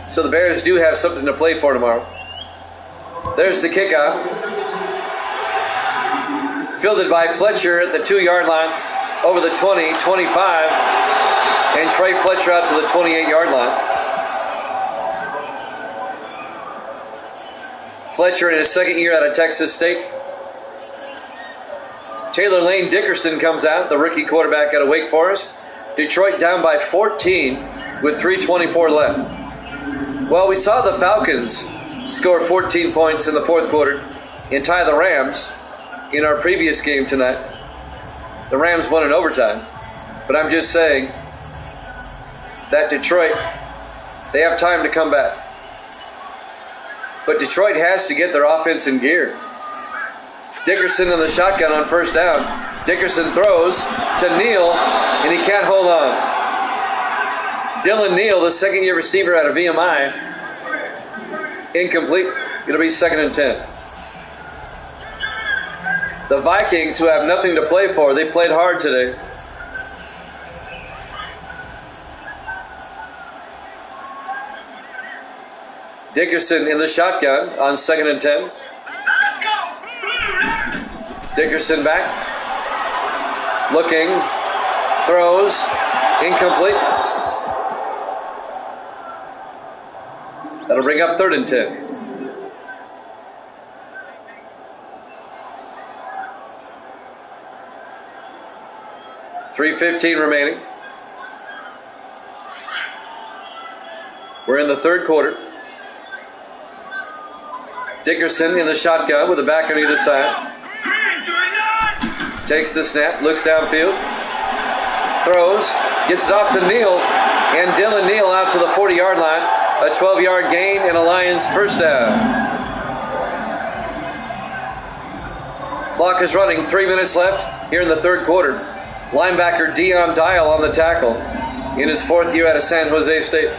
[SPEAKER 1] So the Bears do have something to play for tomorrow. There's the kickoff. Fielded by Fletcher at the 2-yard line, over the 20, 25, and Trey Fletcher out to the 28-yard line. Fletcher in his second year out of Texas State. Taylor Lane Dickerson comes out, the rookie quarterback out of Wake Forest. Detroit down by 14 with 3:24 left. Well, we saw the Falcons score 14 points in the fourth quarter and tie the Rams in our previous game tonight. The Rams won in overtime. But I'm just saying that Detroit, they have time to come back. But Detroit has to get their offense in gear. Dickerson in the shotgun on first down. Dickerson throws to Neal, and he can't hold on. Dylan Neal, the second-year receiver out of VMI, incomplete. It'll be 2nd and 10. The Vikings, who have nothing to play for, they played hard today. Dickerson in the shotgun on 2nd and 10. Dickerson back. Looking. Throws. Incomplete. That'll bring up 3rd and 10. .3:15 remaining. We're in the third quarter. Dickerson in the shotgun with a back on either side. Takes the snap, looks downfield. Throws, gets it off to Neal, and Dylan Neal out to the 40-yard line. A 12-yard gain and a Lions first down. Clock is running, 3 minutes left here in the third quarter. Linebacker Dion Dial on the tackle in his 4th year out of San Jose State.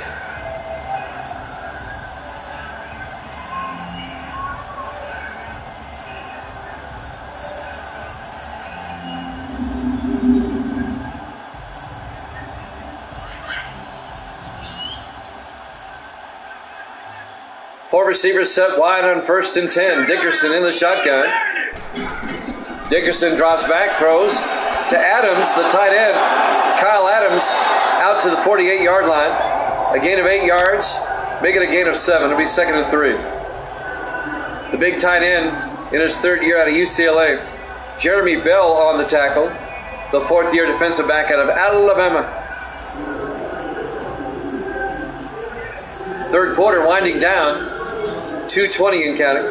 [SPEAKER 1] Four receivers set wide on 1st and 10. Dickerson in the shotgun. Dickerson drops back, throws to Adams, the tight end. Kyle Adams out to the 48-yard line. A gain of 8 yards, make it a gain of 7. It'll be 2nd and 3. The big tight end in his 3rd year out of UCLA. Jeremy Bell on the tackle, the 4th-year defensive back out of Alabama. Third quarter winding down. 2:20 and counting.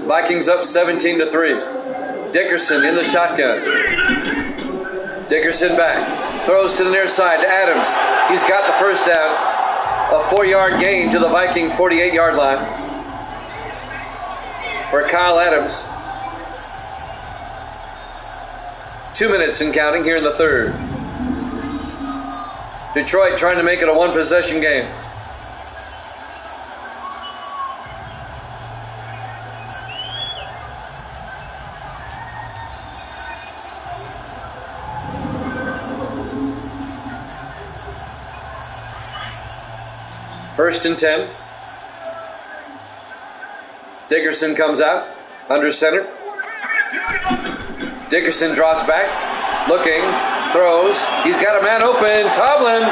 [SPEAKER 1] Vikings up 17-3. Dickerson in the shotgun. Dickerson back. Throws to the near side to Adams. He's got the first down. A 4-yard gain to the Viking 48-yard line for Kyle Adams. 2 minutes and counting here in the third. Detroit trying to make it a one-possession game. First and 10. Dickerson comes out under center. Dickerson drops back, looking, throws. He's got a man open. Tomlin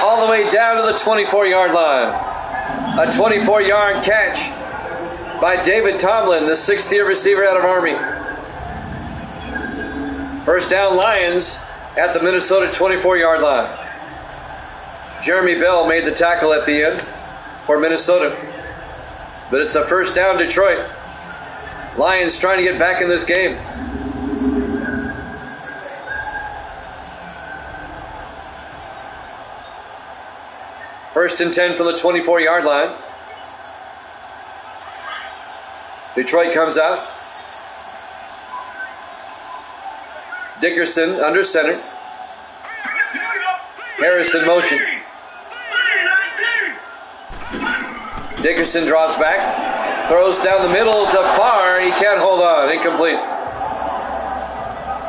[SPEAKER 1] all the way down to the 24-yard line. A 24-yard catch by David Tomlin, the 6th-year receiver out of Army. First down, Lions at the Minnesota 24-yard line. Jeremy Bell made the tackle at the end for Minnesota. But it's a first down, Detroit. Lions trying to get back in this game. First and 10 from the 24-yard line. Detroit comes out. Dickerson under center. Harris in motion. Dickerson draws back, throws down the middle to Farr. He can't hold on. Incomplete.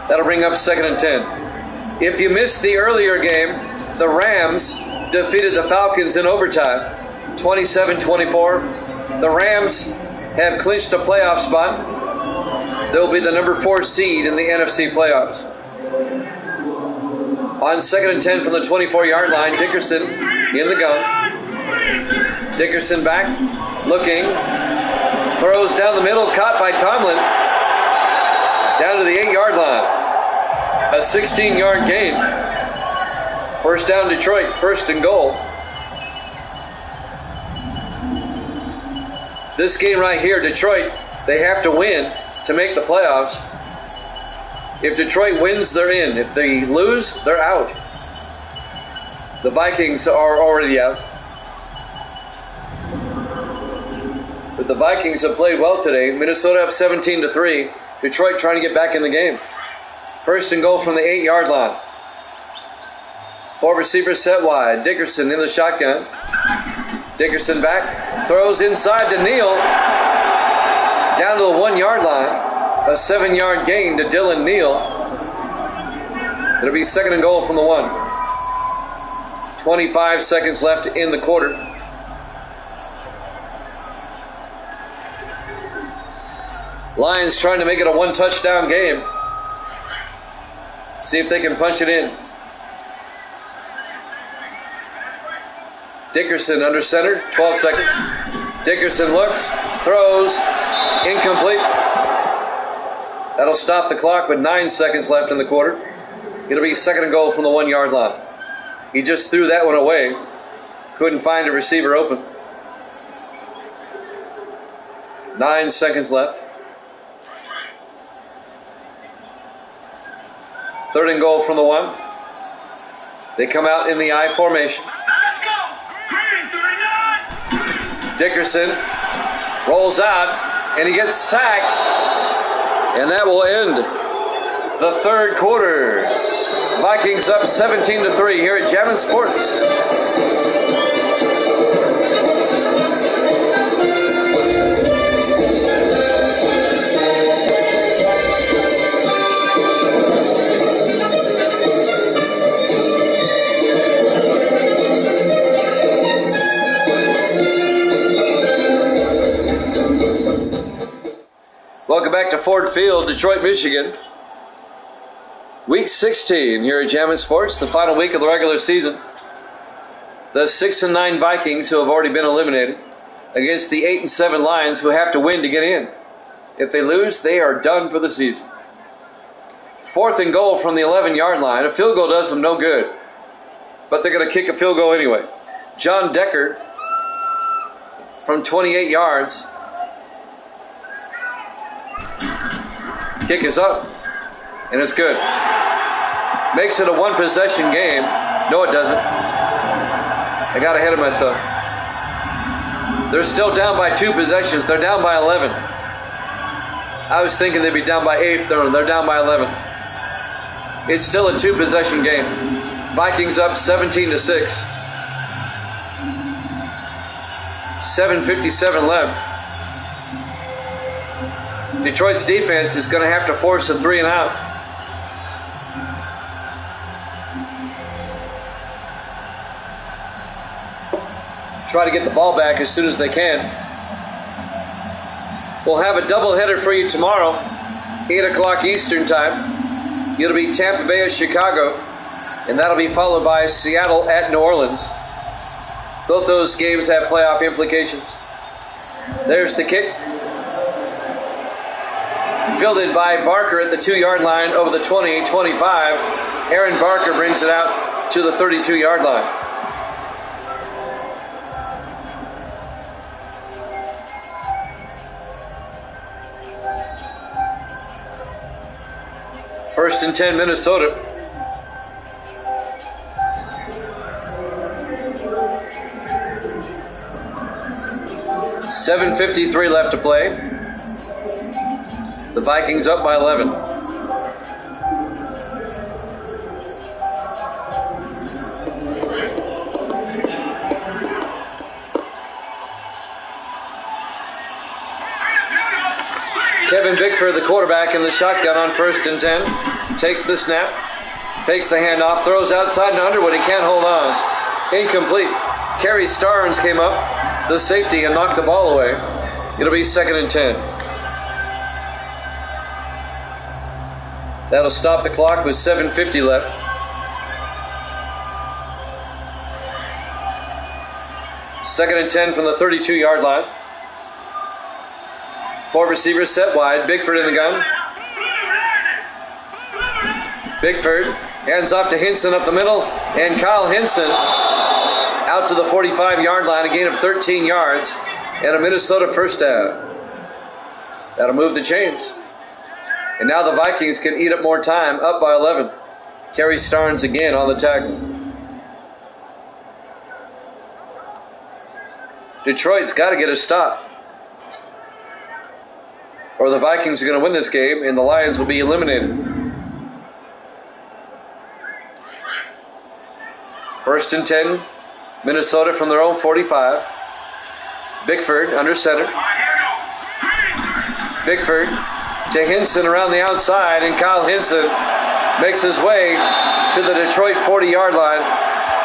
[SPEAKER 1] That'll bring up 2nd and 10. If you missed the earlier game, the Rams defeated the Falcons in overtime, 27-24. The Rams have clinched a playoff spot. They'll be the number 4 seed in the NFC playoffs. On 2nd and 10 from the 24-yard line, Dickerson in the gun. Dickerson back, looking, throws down the middle, caught by Tomlin, down to the 8-yard line. A 16-yard gain. First down, Detroit, first and goal. This game right here, Detroit, they have to win to make the playoffs. If Detroit wins, they're in. If they lose, they're out. The Vikings are already out. But the Vikings have played well today. Minnesota up 17-3. Detroit trying to get back in the game. First and goal from the 8-yard line. 4 receivers set wide. Dickerson in the shotgun. Dickerson back. Throws inside to Neal. Down to the 1-yard line. A 7-yard gain to Dylan Neal. It'll be 2nd and goal from the 1. 25 seconds left in the quarter. Lions trying to make it a 1-touchdown game. See if they can punch it in. Dickerson under center, 12 seconds. Dickerson looks, throws, incomplete. That'll stop the clock with 9 seconds left in the quarter. It'll be 2nd and goal from the 1-yard line. He just threw that one away. Couldn't find a receiver open. 9 seconds left. 3rd and goal from the 1. They come out in the I formation. Dickerson rolls out, and he gets sacked. And that will end the 3rd quarter. Vikings up 17-3 here at Jammin' Sports. Welcome back to Ford Field, Detroit, Michigan. Week 16 here at Jammin' Sports, the final week of the regular season. The 6-9 Vikings, who have already been eliminated, against the 8-7 Lions, who have to win to get in. If they lose, they are done for the season. 4th and goal from the 11-yard line. A field goal does them no good, but they're going to kick a field goal anyway. John Decker from 28 yards Kick is up, and it's good. Makes it a one-possession game. No, it doesn't. I got ahead of myself. They're still down by 2 possessions. They're down by 11. I was thinking they'd be down by 8. They're down by 11. It's still a 2-possession game. Vikings up 17-6. 7:57 left. Detroit's defense is going to have to force a 3 and out. Try to get the ball back as soon as they can. We'll have a doubleheader for you tomorrow, 8 o'clock Eastern time. It'll be Tampa Bay at Chicago, and that'll be followed by Seattle at New Orleans. Both those games have playoff implications. There's the kick. Fielded by Barker at the 2-yard line over the 20-25. Aaron Barker brings it out to the 32-yard line. First and 10, Minnesota. $7:53 left to play. The Vikings up by 11. Kevin Bickford, the quarterback, in the shotgun on 1st and 10. Takes the snap, takes the handoff, throws outside to Underwood. He can't hold on. Incomplete. Kerry Starnes came up, the safety, and knocked the ball away. It'll be 2nd and 10. That'll stop the clock with 7:50 left. Second and 10 from the 32-yard line. 4 receivers set wide. Bickford in the gun. Bickford hands off to Hinson up the middle, and Kyle Hinson out to the 45-yard line, a gain of 13 yards, and a Minnesota first down. That'll move the chains. And now the Vikings can eat up more time, up by 11. Kerry Starnes again on the tackle. Detroit's got to get a stop, or the Vikings are going to win this game, and the Lions will be eliminated. First and 10, Minnesota from their own 45. Bickford under center. Bickford to Hinson around the outside, and Kyle Hinson makes his way to the Detroit 40-yard line,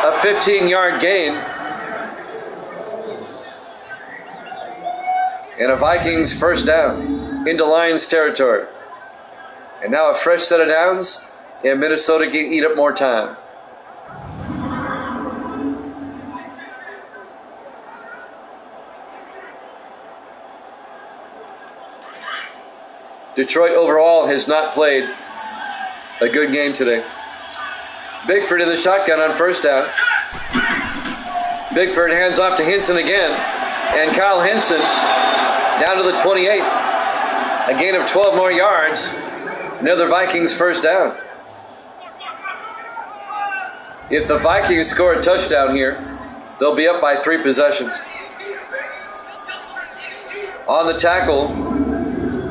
[SPEAKER 1] a 15-yard gain. And a Vikings first down into Lions territory. And now a fresh set of downs, and Minnesota can eat up more time. Detroit overall has not played a good game today. Bickford in the shotgun on first down. Bickford hands off to Hinson again, and Kyle Hinson down to the 28. A gain of 12 more yards. Another Vikings first down. If the Vikings score a touchdown here, they'll be up by 3 possessions. On the tackle,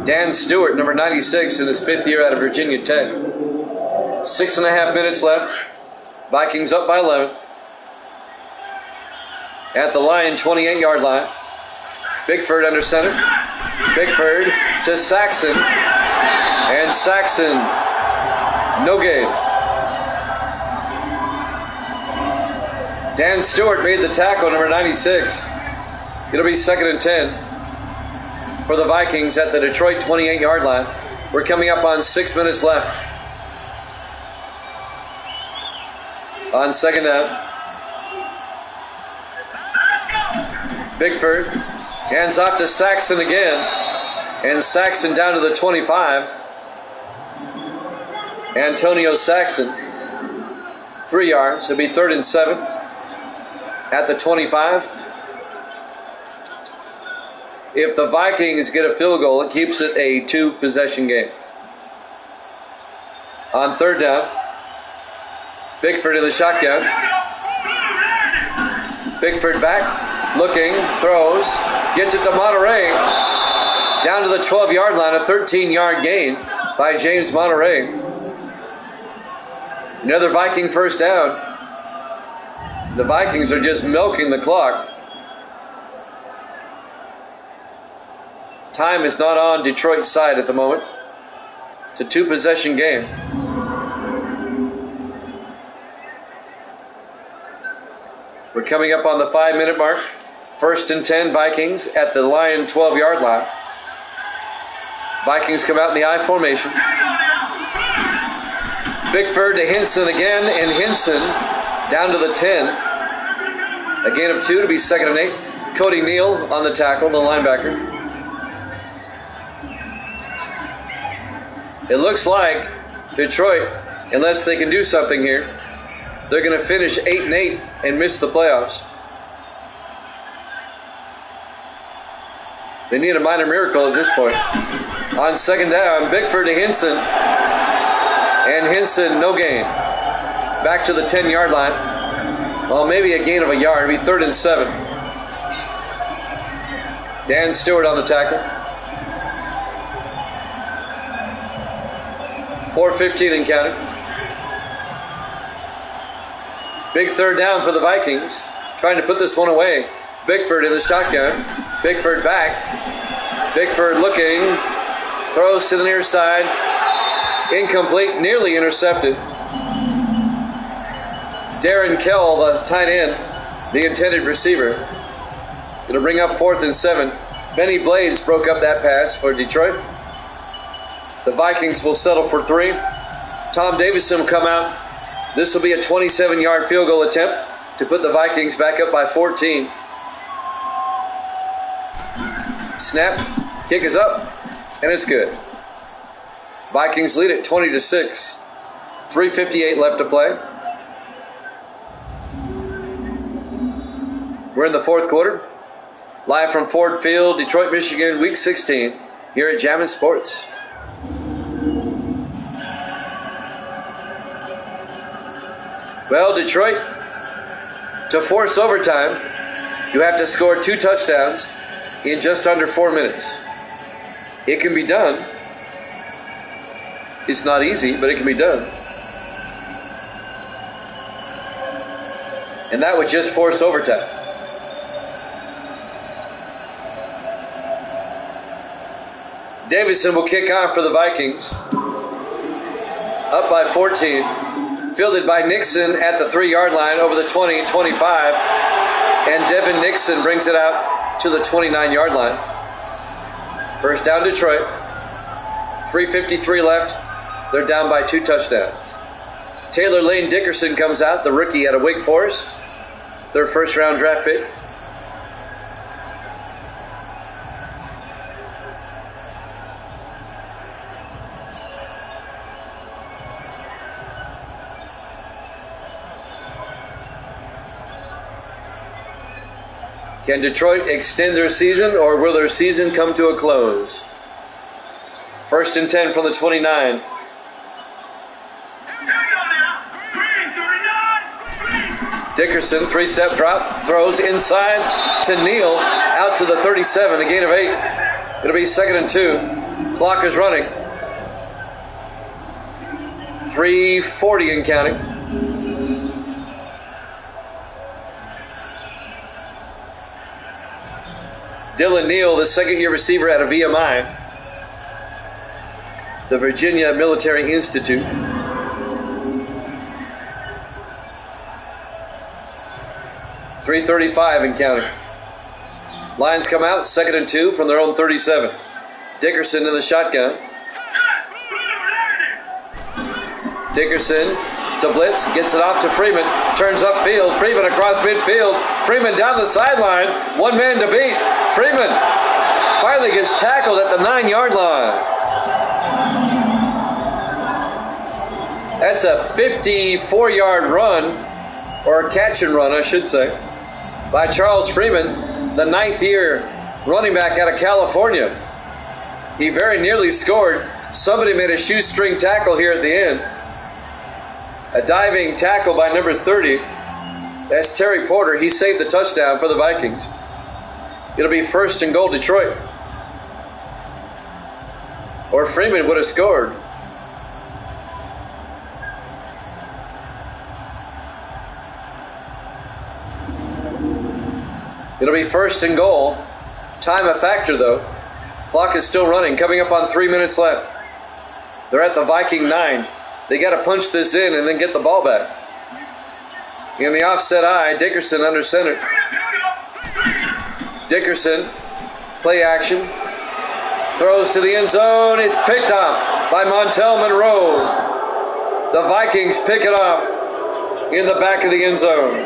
[SPEAKER 1] Dan Stewart, number 96, in his 5th year out of Virginia Tech. 6.5 minutes left. Vikings up by 11. At the line, 28-yard line. Bickford under center. Bickford to Saxon. And Saxon, no gain. Dan Stewart made the tackle, number 96. It'll be 2nd and 10 for the Vikings at the Detroit 28-yard line. We're coming up on 6 minutes left. On 2nd down, Bickford hands off to Saxon again, and Saxon down to the 25. Antonio Saxon, 3 yards. It'll be 3rd and 7 at the 25. If the Vikings get a field goal, it keeps it a 2-possession game. On third down. Bickford in the shotgun. Bickford back, looking, throws, gets it to Monterey. Down to the 12-yard line, a 13-yard gain by James Monterey. Another Viking first down. The Vikings are just milking the clock. Time is not on Detroit's side at the moment. It's a two-possession game. We're coming up on the 5-minute mark. 1st and 10, Vikings at the Lion 12-yard line. Vikings come out in the I formation. Bickford to Hinson again, and Hinson down to the 10. A gain of 2 to be 2nd and 8. Cody Neal on the tackle, the linebacker. It looks like Detroit, unless they can do something here, they're going to finish 8-8 and miss the playoffs. They need a minor miracle at this point. On 2nd down, Bickford to Hinson. And Hinson, no gain. Back to the 10-yard line. Well, maybe a gain of a yard. It'll be 3rd and 7. Dan Stewart on the tackle. 4:15 and counting. Big 3rd down for the Vikings. Trying to put this one away. Bickford in the shotgun. Bickford back. Bickford looking. Throws to the near side. Incomplete. Nearly intercepted. Darren Kell, the tight end, the intended receiver. Going to bring up 4th and 7. Benny Blades broke up that pass for Detroit. The Vikings will settle for 3. Tom Davidson will come out. This will be a 27-yard field goal attempt to put the Vikings back up by 14. Snap, kick is up, and it's good. Vikings lead it 20-6. 3:58 left to play. We're in the 4th quarter. Live from Ford Field, Detroit, Michigan, Week 16, here at Jammin' Sports. Well, Detroit, to force overtime, you have to score 2 touchdowns in just under 4 minutes. It can be done. It's not easy, but it can be done. And that would just force overtime. Davidson will kick off for the Vikings. Up by 14. Fielded by Nixon at the 3-yard line over the 20, 25. And Devin Nixon brings it out to the 29-yard line. First down Detroit. 3:53 left. They're down by 2 touchdowns. Taylor Lane Dickerson comes out, the rookie out of Wake Forest. Their first-round draft pick. Can Detroit extend their season, or will their season come to a close? 1st and 10 from the 29. Dickerson, 3-step drop, throws inside to Neal, out to the 37, a gain of 8. It'll be 2nd and 2. Clock is running. 3:40 and counting. Dylan Neal, the 2nd-year receiver out of VMI, the Virginia Military Institute. .335 and counting. Lions come out, 2nd and 2 from their own 37. Dickerson in the shotgun. Dickerson to blitz, gets it off to Freeman, turns upfield, Freeman across midfield, Freeman down the sideline, one man to beat. Freeman finally gets tackled at the 9-yard line. That's a 54-yard run, or a catch and run, I should say, by Charles Freeman, the 9th-year running back out of California. He very nearly scored. Somebody made a shoestring tackle here at the end. A diving tackle by number 30. That's Terry Porter. He saved the touchdown for the Vikings. It'll be 1st and goal, Detroit. Or Freeman would have scored. It'll be 1st and goal. Time a factor, though. Clock is still running, coming up on 3 minutes left. They're at the Viking 9. They got to punch this in and then get the ball back. In the offset eye, Dickerson under center. Dickerson, play action. Throws to the end zone. It's picked off by Montel Monroe. The Vikings pick it off in the back of the end zone.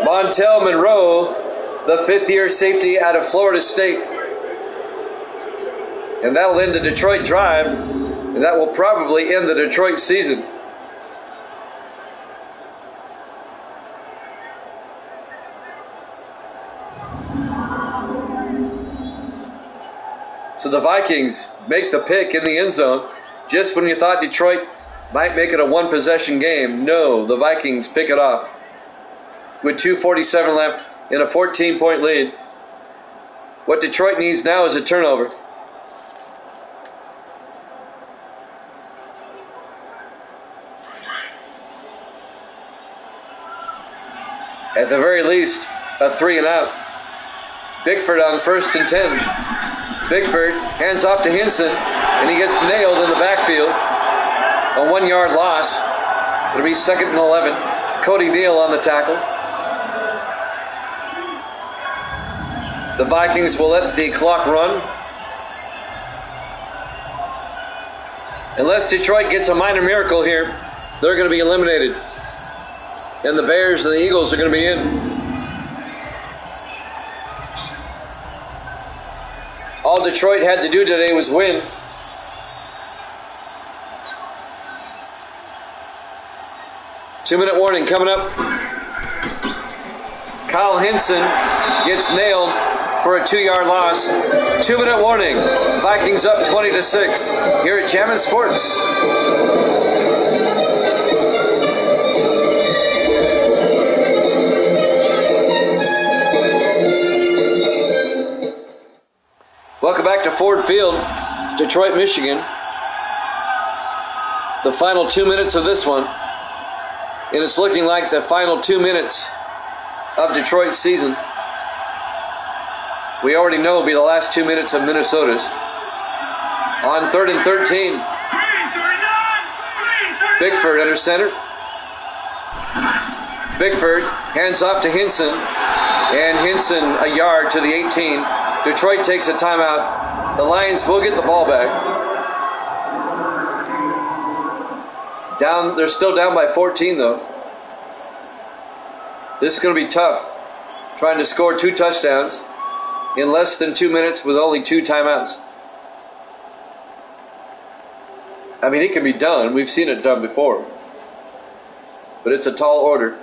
[SPEAKER 1] Montel Monroe, the 5th-year safety out of Florida State. And that'll end the Detroit drive, and that will probably end the Detroit season. So the Vikings make the pick in the end zone just when you thought Detroit might make it a one-possession game. No, the Vikings pick it off with 2:47 left in a 14-point lead. What Detroit needs now is a turnover. At the very least, a 3 and out. Bickford on 1st and 10. Bickford hands off to Hinson, and he gets nailed in the backfield. A 1-yard loss. It'll be 2nd and 11. Cody Neal on the tackle. The Vikings will let the clock run. Unless Detroit gets a minor miracle here, they're going to be eliminated. And the Bears and the Eagles are going to be in. All Detroit had to do today was win. Two-minute warning coming up. Kyle Hinson gets nailed for a 2-yard loss. 2-minute warning. Vikings up 20-6 here at Jammin' Sports. Welcome back to Ford Field, Detroit, Michigan. The final 2 minutes of this one. And it's looking like the final 2 minutes of Detroit's season. We already know will be the last 2 minutes of Minnesota's. On 3rd and 13. Bickford under center. Bickford hands off to Hinson. And Hinson a yard to the 18. Detroit takes a timeout. The Lions will get the ball back. They're still down by 14 though. This is going to be tough. Trying to score 2 touchdowns in less than 2 minutes with only 2 timeouts. I mean, it can be done. We've seen it done before. But it's a tall order.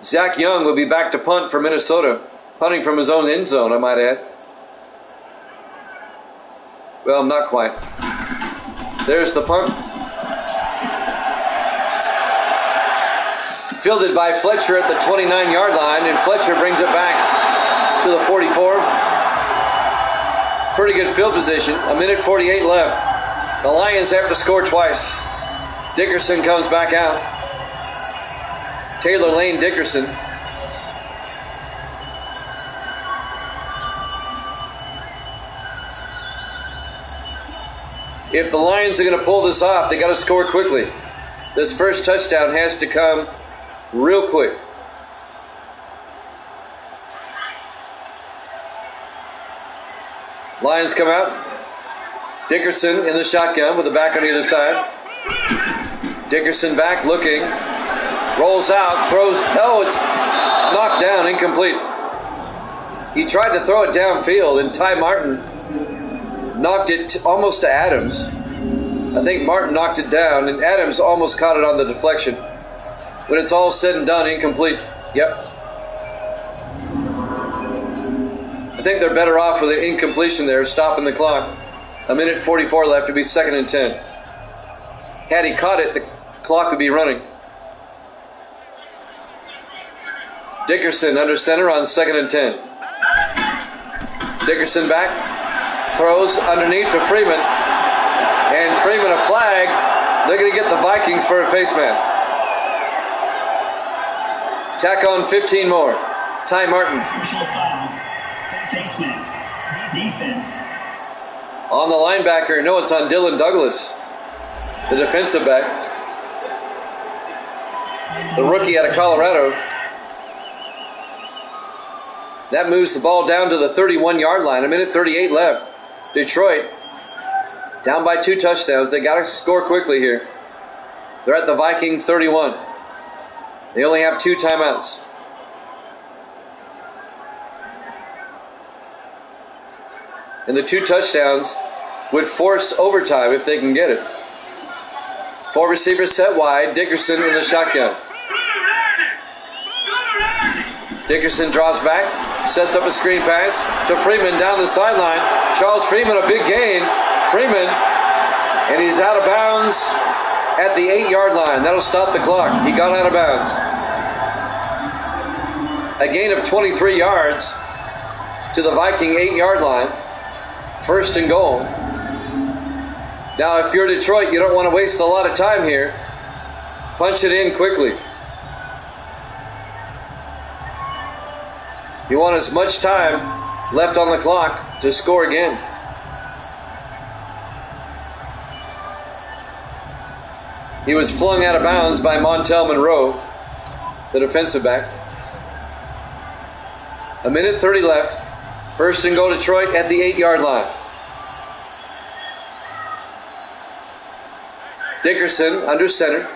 [SPEAKER 1] Zach Young will be back to punt for Minnesota. Punting from his own end zone, I might add. Well, not quite. There's the punt. Fielded by Fletcher at the 29-yard line, and Fletcher brings it back to the 44. Pretty good field position. 1:48 left. The Lions have to score twice. Dickerson comes back out. Taylor Lane Dickerson. If the Lions are going to pull this off, they got to score quickly. This first touchdown has to come real quick. Lions come out. Dickerson in the shotgun with the back on either side. Dickerson back looking. Rolls out, throws. Oh, it's knocked down, incomplete. He tried to throw it downfield, and Ty Martin knocked it almost to Adams. I think Martin knocked it down, and Adams almost caught it on the deflection. When it's all said and done, incomplete. Yep. I think they're better off with an incompletion there, stopping the clock. 1:44 left to be 2nd and 10. Had he caught it, the clock would be running. Dickerson under center on 2nd and 10. Dickerson back, throws underneath to Freeman, and Freeman a flag. They're going to get the Vikings for a face mask. Tack on 15 more. Ty Martin.
[SPEAKER 2] Face mask. Defense.
[SPEAKER 1] On the linebacker, no, it's on Dylan Douglas, the defensive back, the rookie out of Colorado. That moves the ball down to the 31-yard line. 1:38 left. Detroit down by 2 touchdowns. They got to score quickly here. They're at the Viking 31. They only have 2 timeouts. And the 2 touchdowns would force overtime if they can get it. 4 receivers set wide. Dickerson in the shotgun. Dickerson draws back, sets up a screen pass to Freeman down the sideline. Charles Freeman, a big gain. Freeman, and he's out of bounds at the 8-yard line. That'll stop the clock. He got out of bounds. A gain of 23 yards to the Viking 8-yard line. 1st and goal. Now, if you're Detroit, you don't want to waste a lot of time here. Punch it in quickly. You want as much time left on the clock to score again. He was flung out of bounds by Montel Monroe, the defensive back. 1:30 left. 1st and goal Detroit at the 8-yard line. Dickerson under center.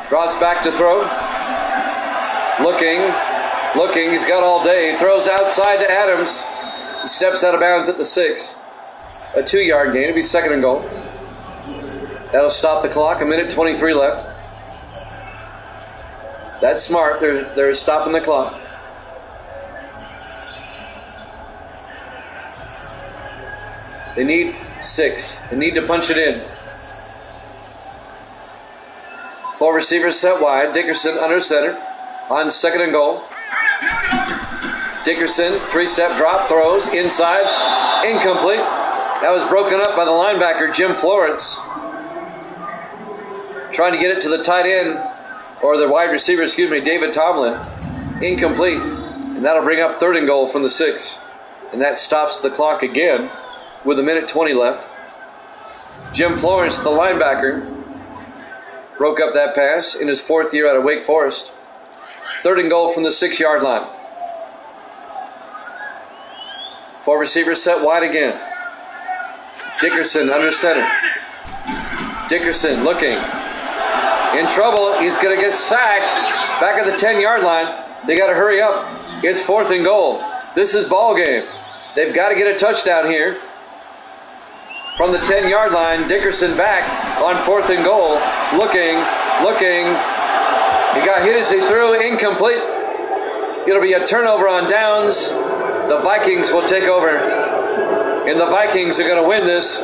[SPEAKER 1] Draws back to throw. Looking. He's got all day. Throws outside to Adams. He steps out of bounds at the 6. A 2-yard gain. It'll be 2nd and goal. That'll stop the clock. 1:23 left. That's smart. They're stopping the clock. They need 6. They need to punch it in. 4 receivers set wide. Dickerson under center on 2nd and goal. Dickerson, 3-step drop, throws inside, incomplete. That was broken up by the linebacker, Jim Florence. Trying to get it to the tight end, or the wide receiver, David Tomlin. Incomplete. And that'll bring up 3rd and goal from the 6. And that stops the clock again with 1:20 left. Jim Florence, the linebacker, broke up that pass in his 4th year out of Wake Forest. 3rd and goal from the 6-yard line. 4 receivers set wide again. Dickerson under center. Dickerson looking. In trouble. He's going to get sacked. Back at the 10-yard line. They got to hurry up. It's 4th and goal. This is ball game. They've got to get a touchdown here. From the 10-yard line, Dickerson back on 4th and goal. Looking. He got hit as he threw. Incomplete. It'll be a turnover on downs. The Vikings will take over. And the Vikings are going to win this.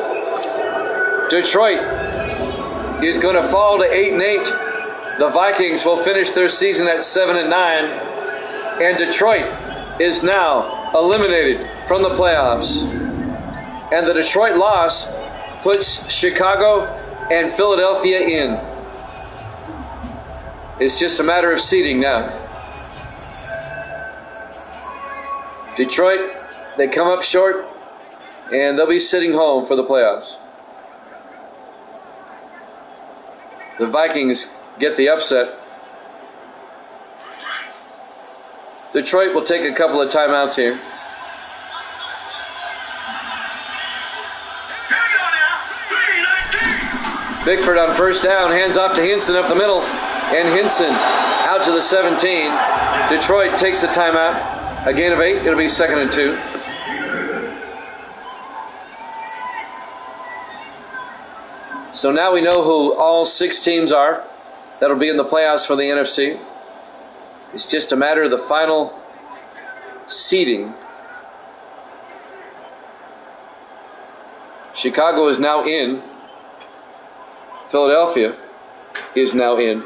[SPEAKER 1] Detroit is going to fall to 8-8. The Vikings will finish their season at 7-9. And Detroit is now eliminated from the playoffs. And the Detroit loss puts Chicago and Philadelphia in. It's just a matter of seeding now. Detroit, they come up short, and they'll be sitting home for the playoffs. The Vikings get the upset. Detroit will take a couple of timeouts here. Bickford on 1st down, hands off to Hinson up the middle, and Hinson out to the 17. Detroit takes the timeout. A gain of 8. It'll be 2nd and 2. So now we know who all 6 teams are that'll be in the playoffs for the NFC. It's just a matter of the final seeding. Chicago is now in. Philadelphia is now in.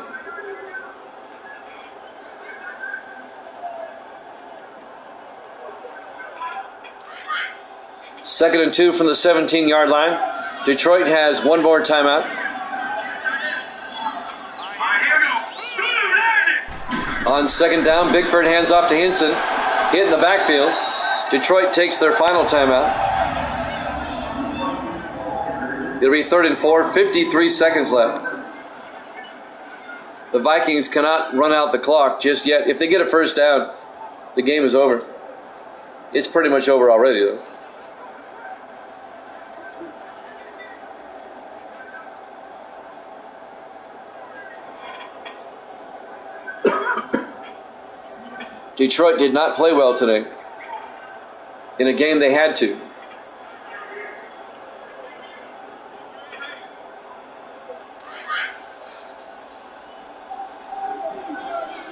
[SPEAKER 1] Second and 2 from the 17-yard line. Detroit has one more timeout. On second down, Bickford hands off to Hinson. Hit in the backfield. Detroit takes their final timeout. It'll be 3rd and 4, 53 seconds left. The Vikings cannot run out the clock just yet. If they get a first down, the game is over. It's pretty much over already, though. Detroit did not play well today in a game they had to.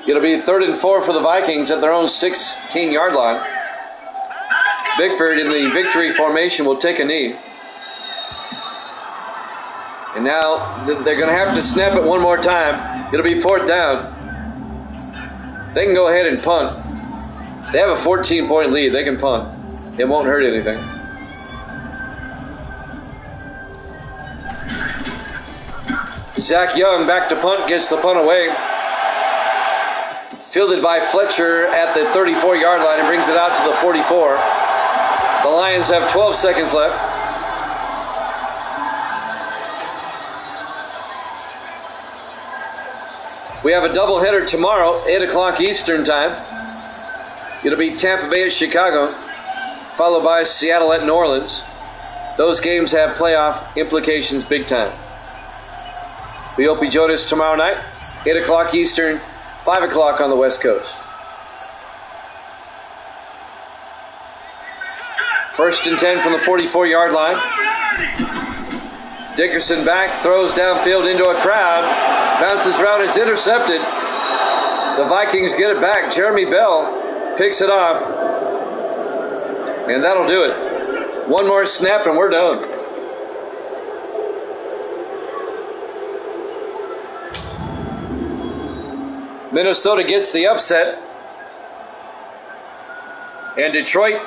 [SPEAKER 1] It'll be 3rd and 4 for the Vikings at their own 16-yard line. Bickford in the victory formation will take a knee. And now they're going to have to snap it one more time. It'll be 4th down. They can go ahead and punt. They have a 14-point lead. They can punt. It won't hurt anything. Zach Young back to punt, gets the punt away. Fielded by Fletcher at the 34-yard line and brings it out to the 44. The Lions have 12 seconds left. We have a doubleheader tomorrow, 8 o'clock Eastern time. It'll be Tampa Bay at Chicago, followed by Seattle at New Orleans. Those games have playoff implications big time. We hope you join us tomorrow night, 8 o'clock Eastern, 5 o'clock on the West Coast. 1st and 10 from the 44-yard line. Dickerson back, throws downfield into a crowd, bounces around, it's intercepted. The Vikings get it back. Jeremy Bell picks it off, and that'll do it. One more snap and we're done. Minnesota gets the upset, and Detroit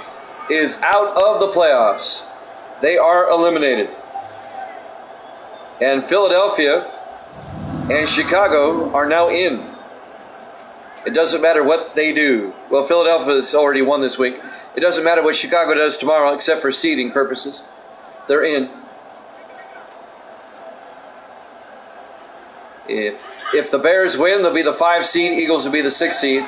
[SPEAKER 1] is out of the playoffs. They are eliminated. And Philadelphia and Chicago are now in. It doesn't matter what they do. Well, Philadelphia has already won this week. It doesn't matter what Chicago does tomorrow except for seeding purposes. They're in. If the Bears win, they'll be the 5 seed. Eagles will be the 6 seed.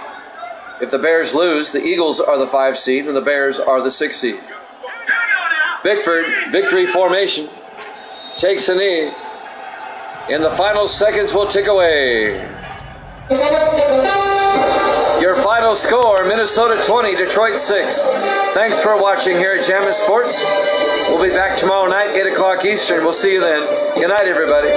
[SPEAKER 1] If the Bears lose, the Eagles are the 5 seed and the Bears are the 6 seed. Bickford, victory formation, takes a knee. In the final seconds will tick away. Your final score, Minnesota 20, Detroit 6. Thanks for watching here at Jammin' Sports. We'll be back tomorrow night, 8 o'clock Eastern. We'll see you then. Good night, everybody.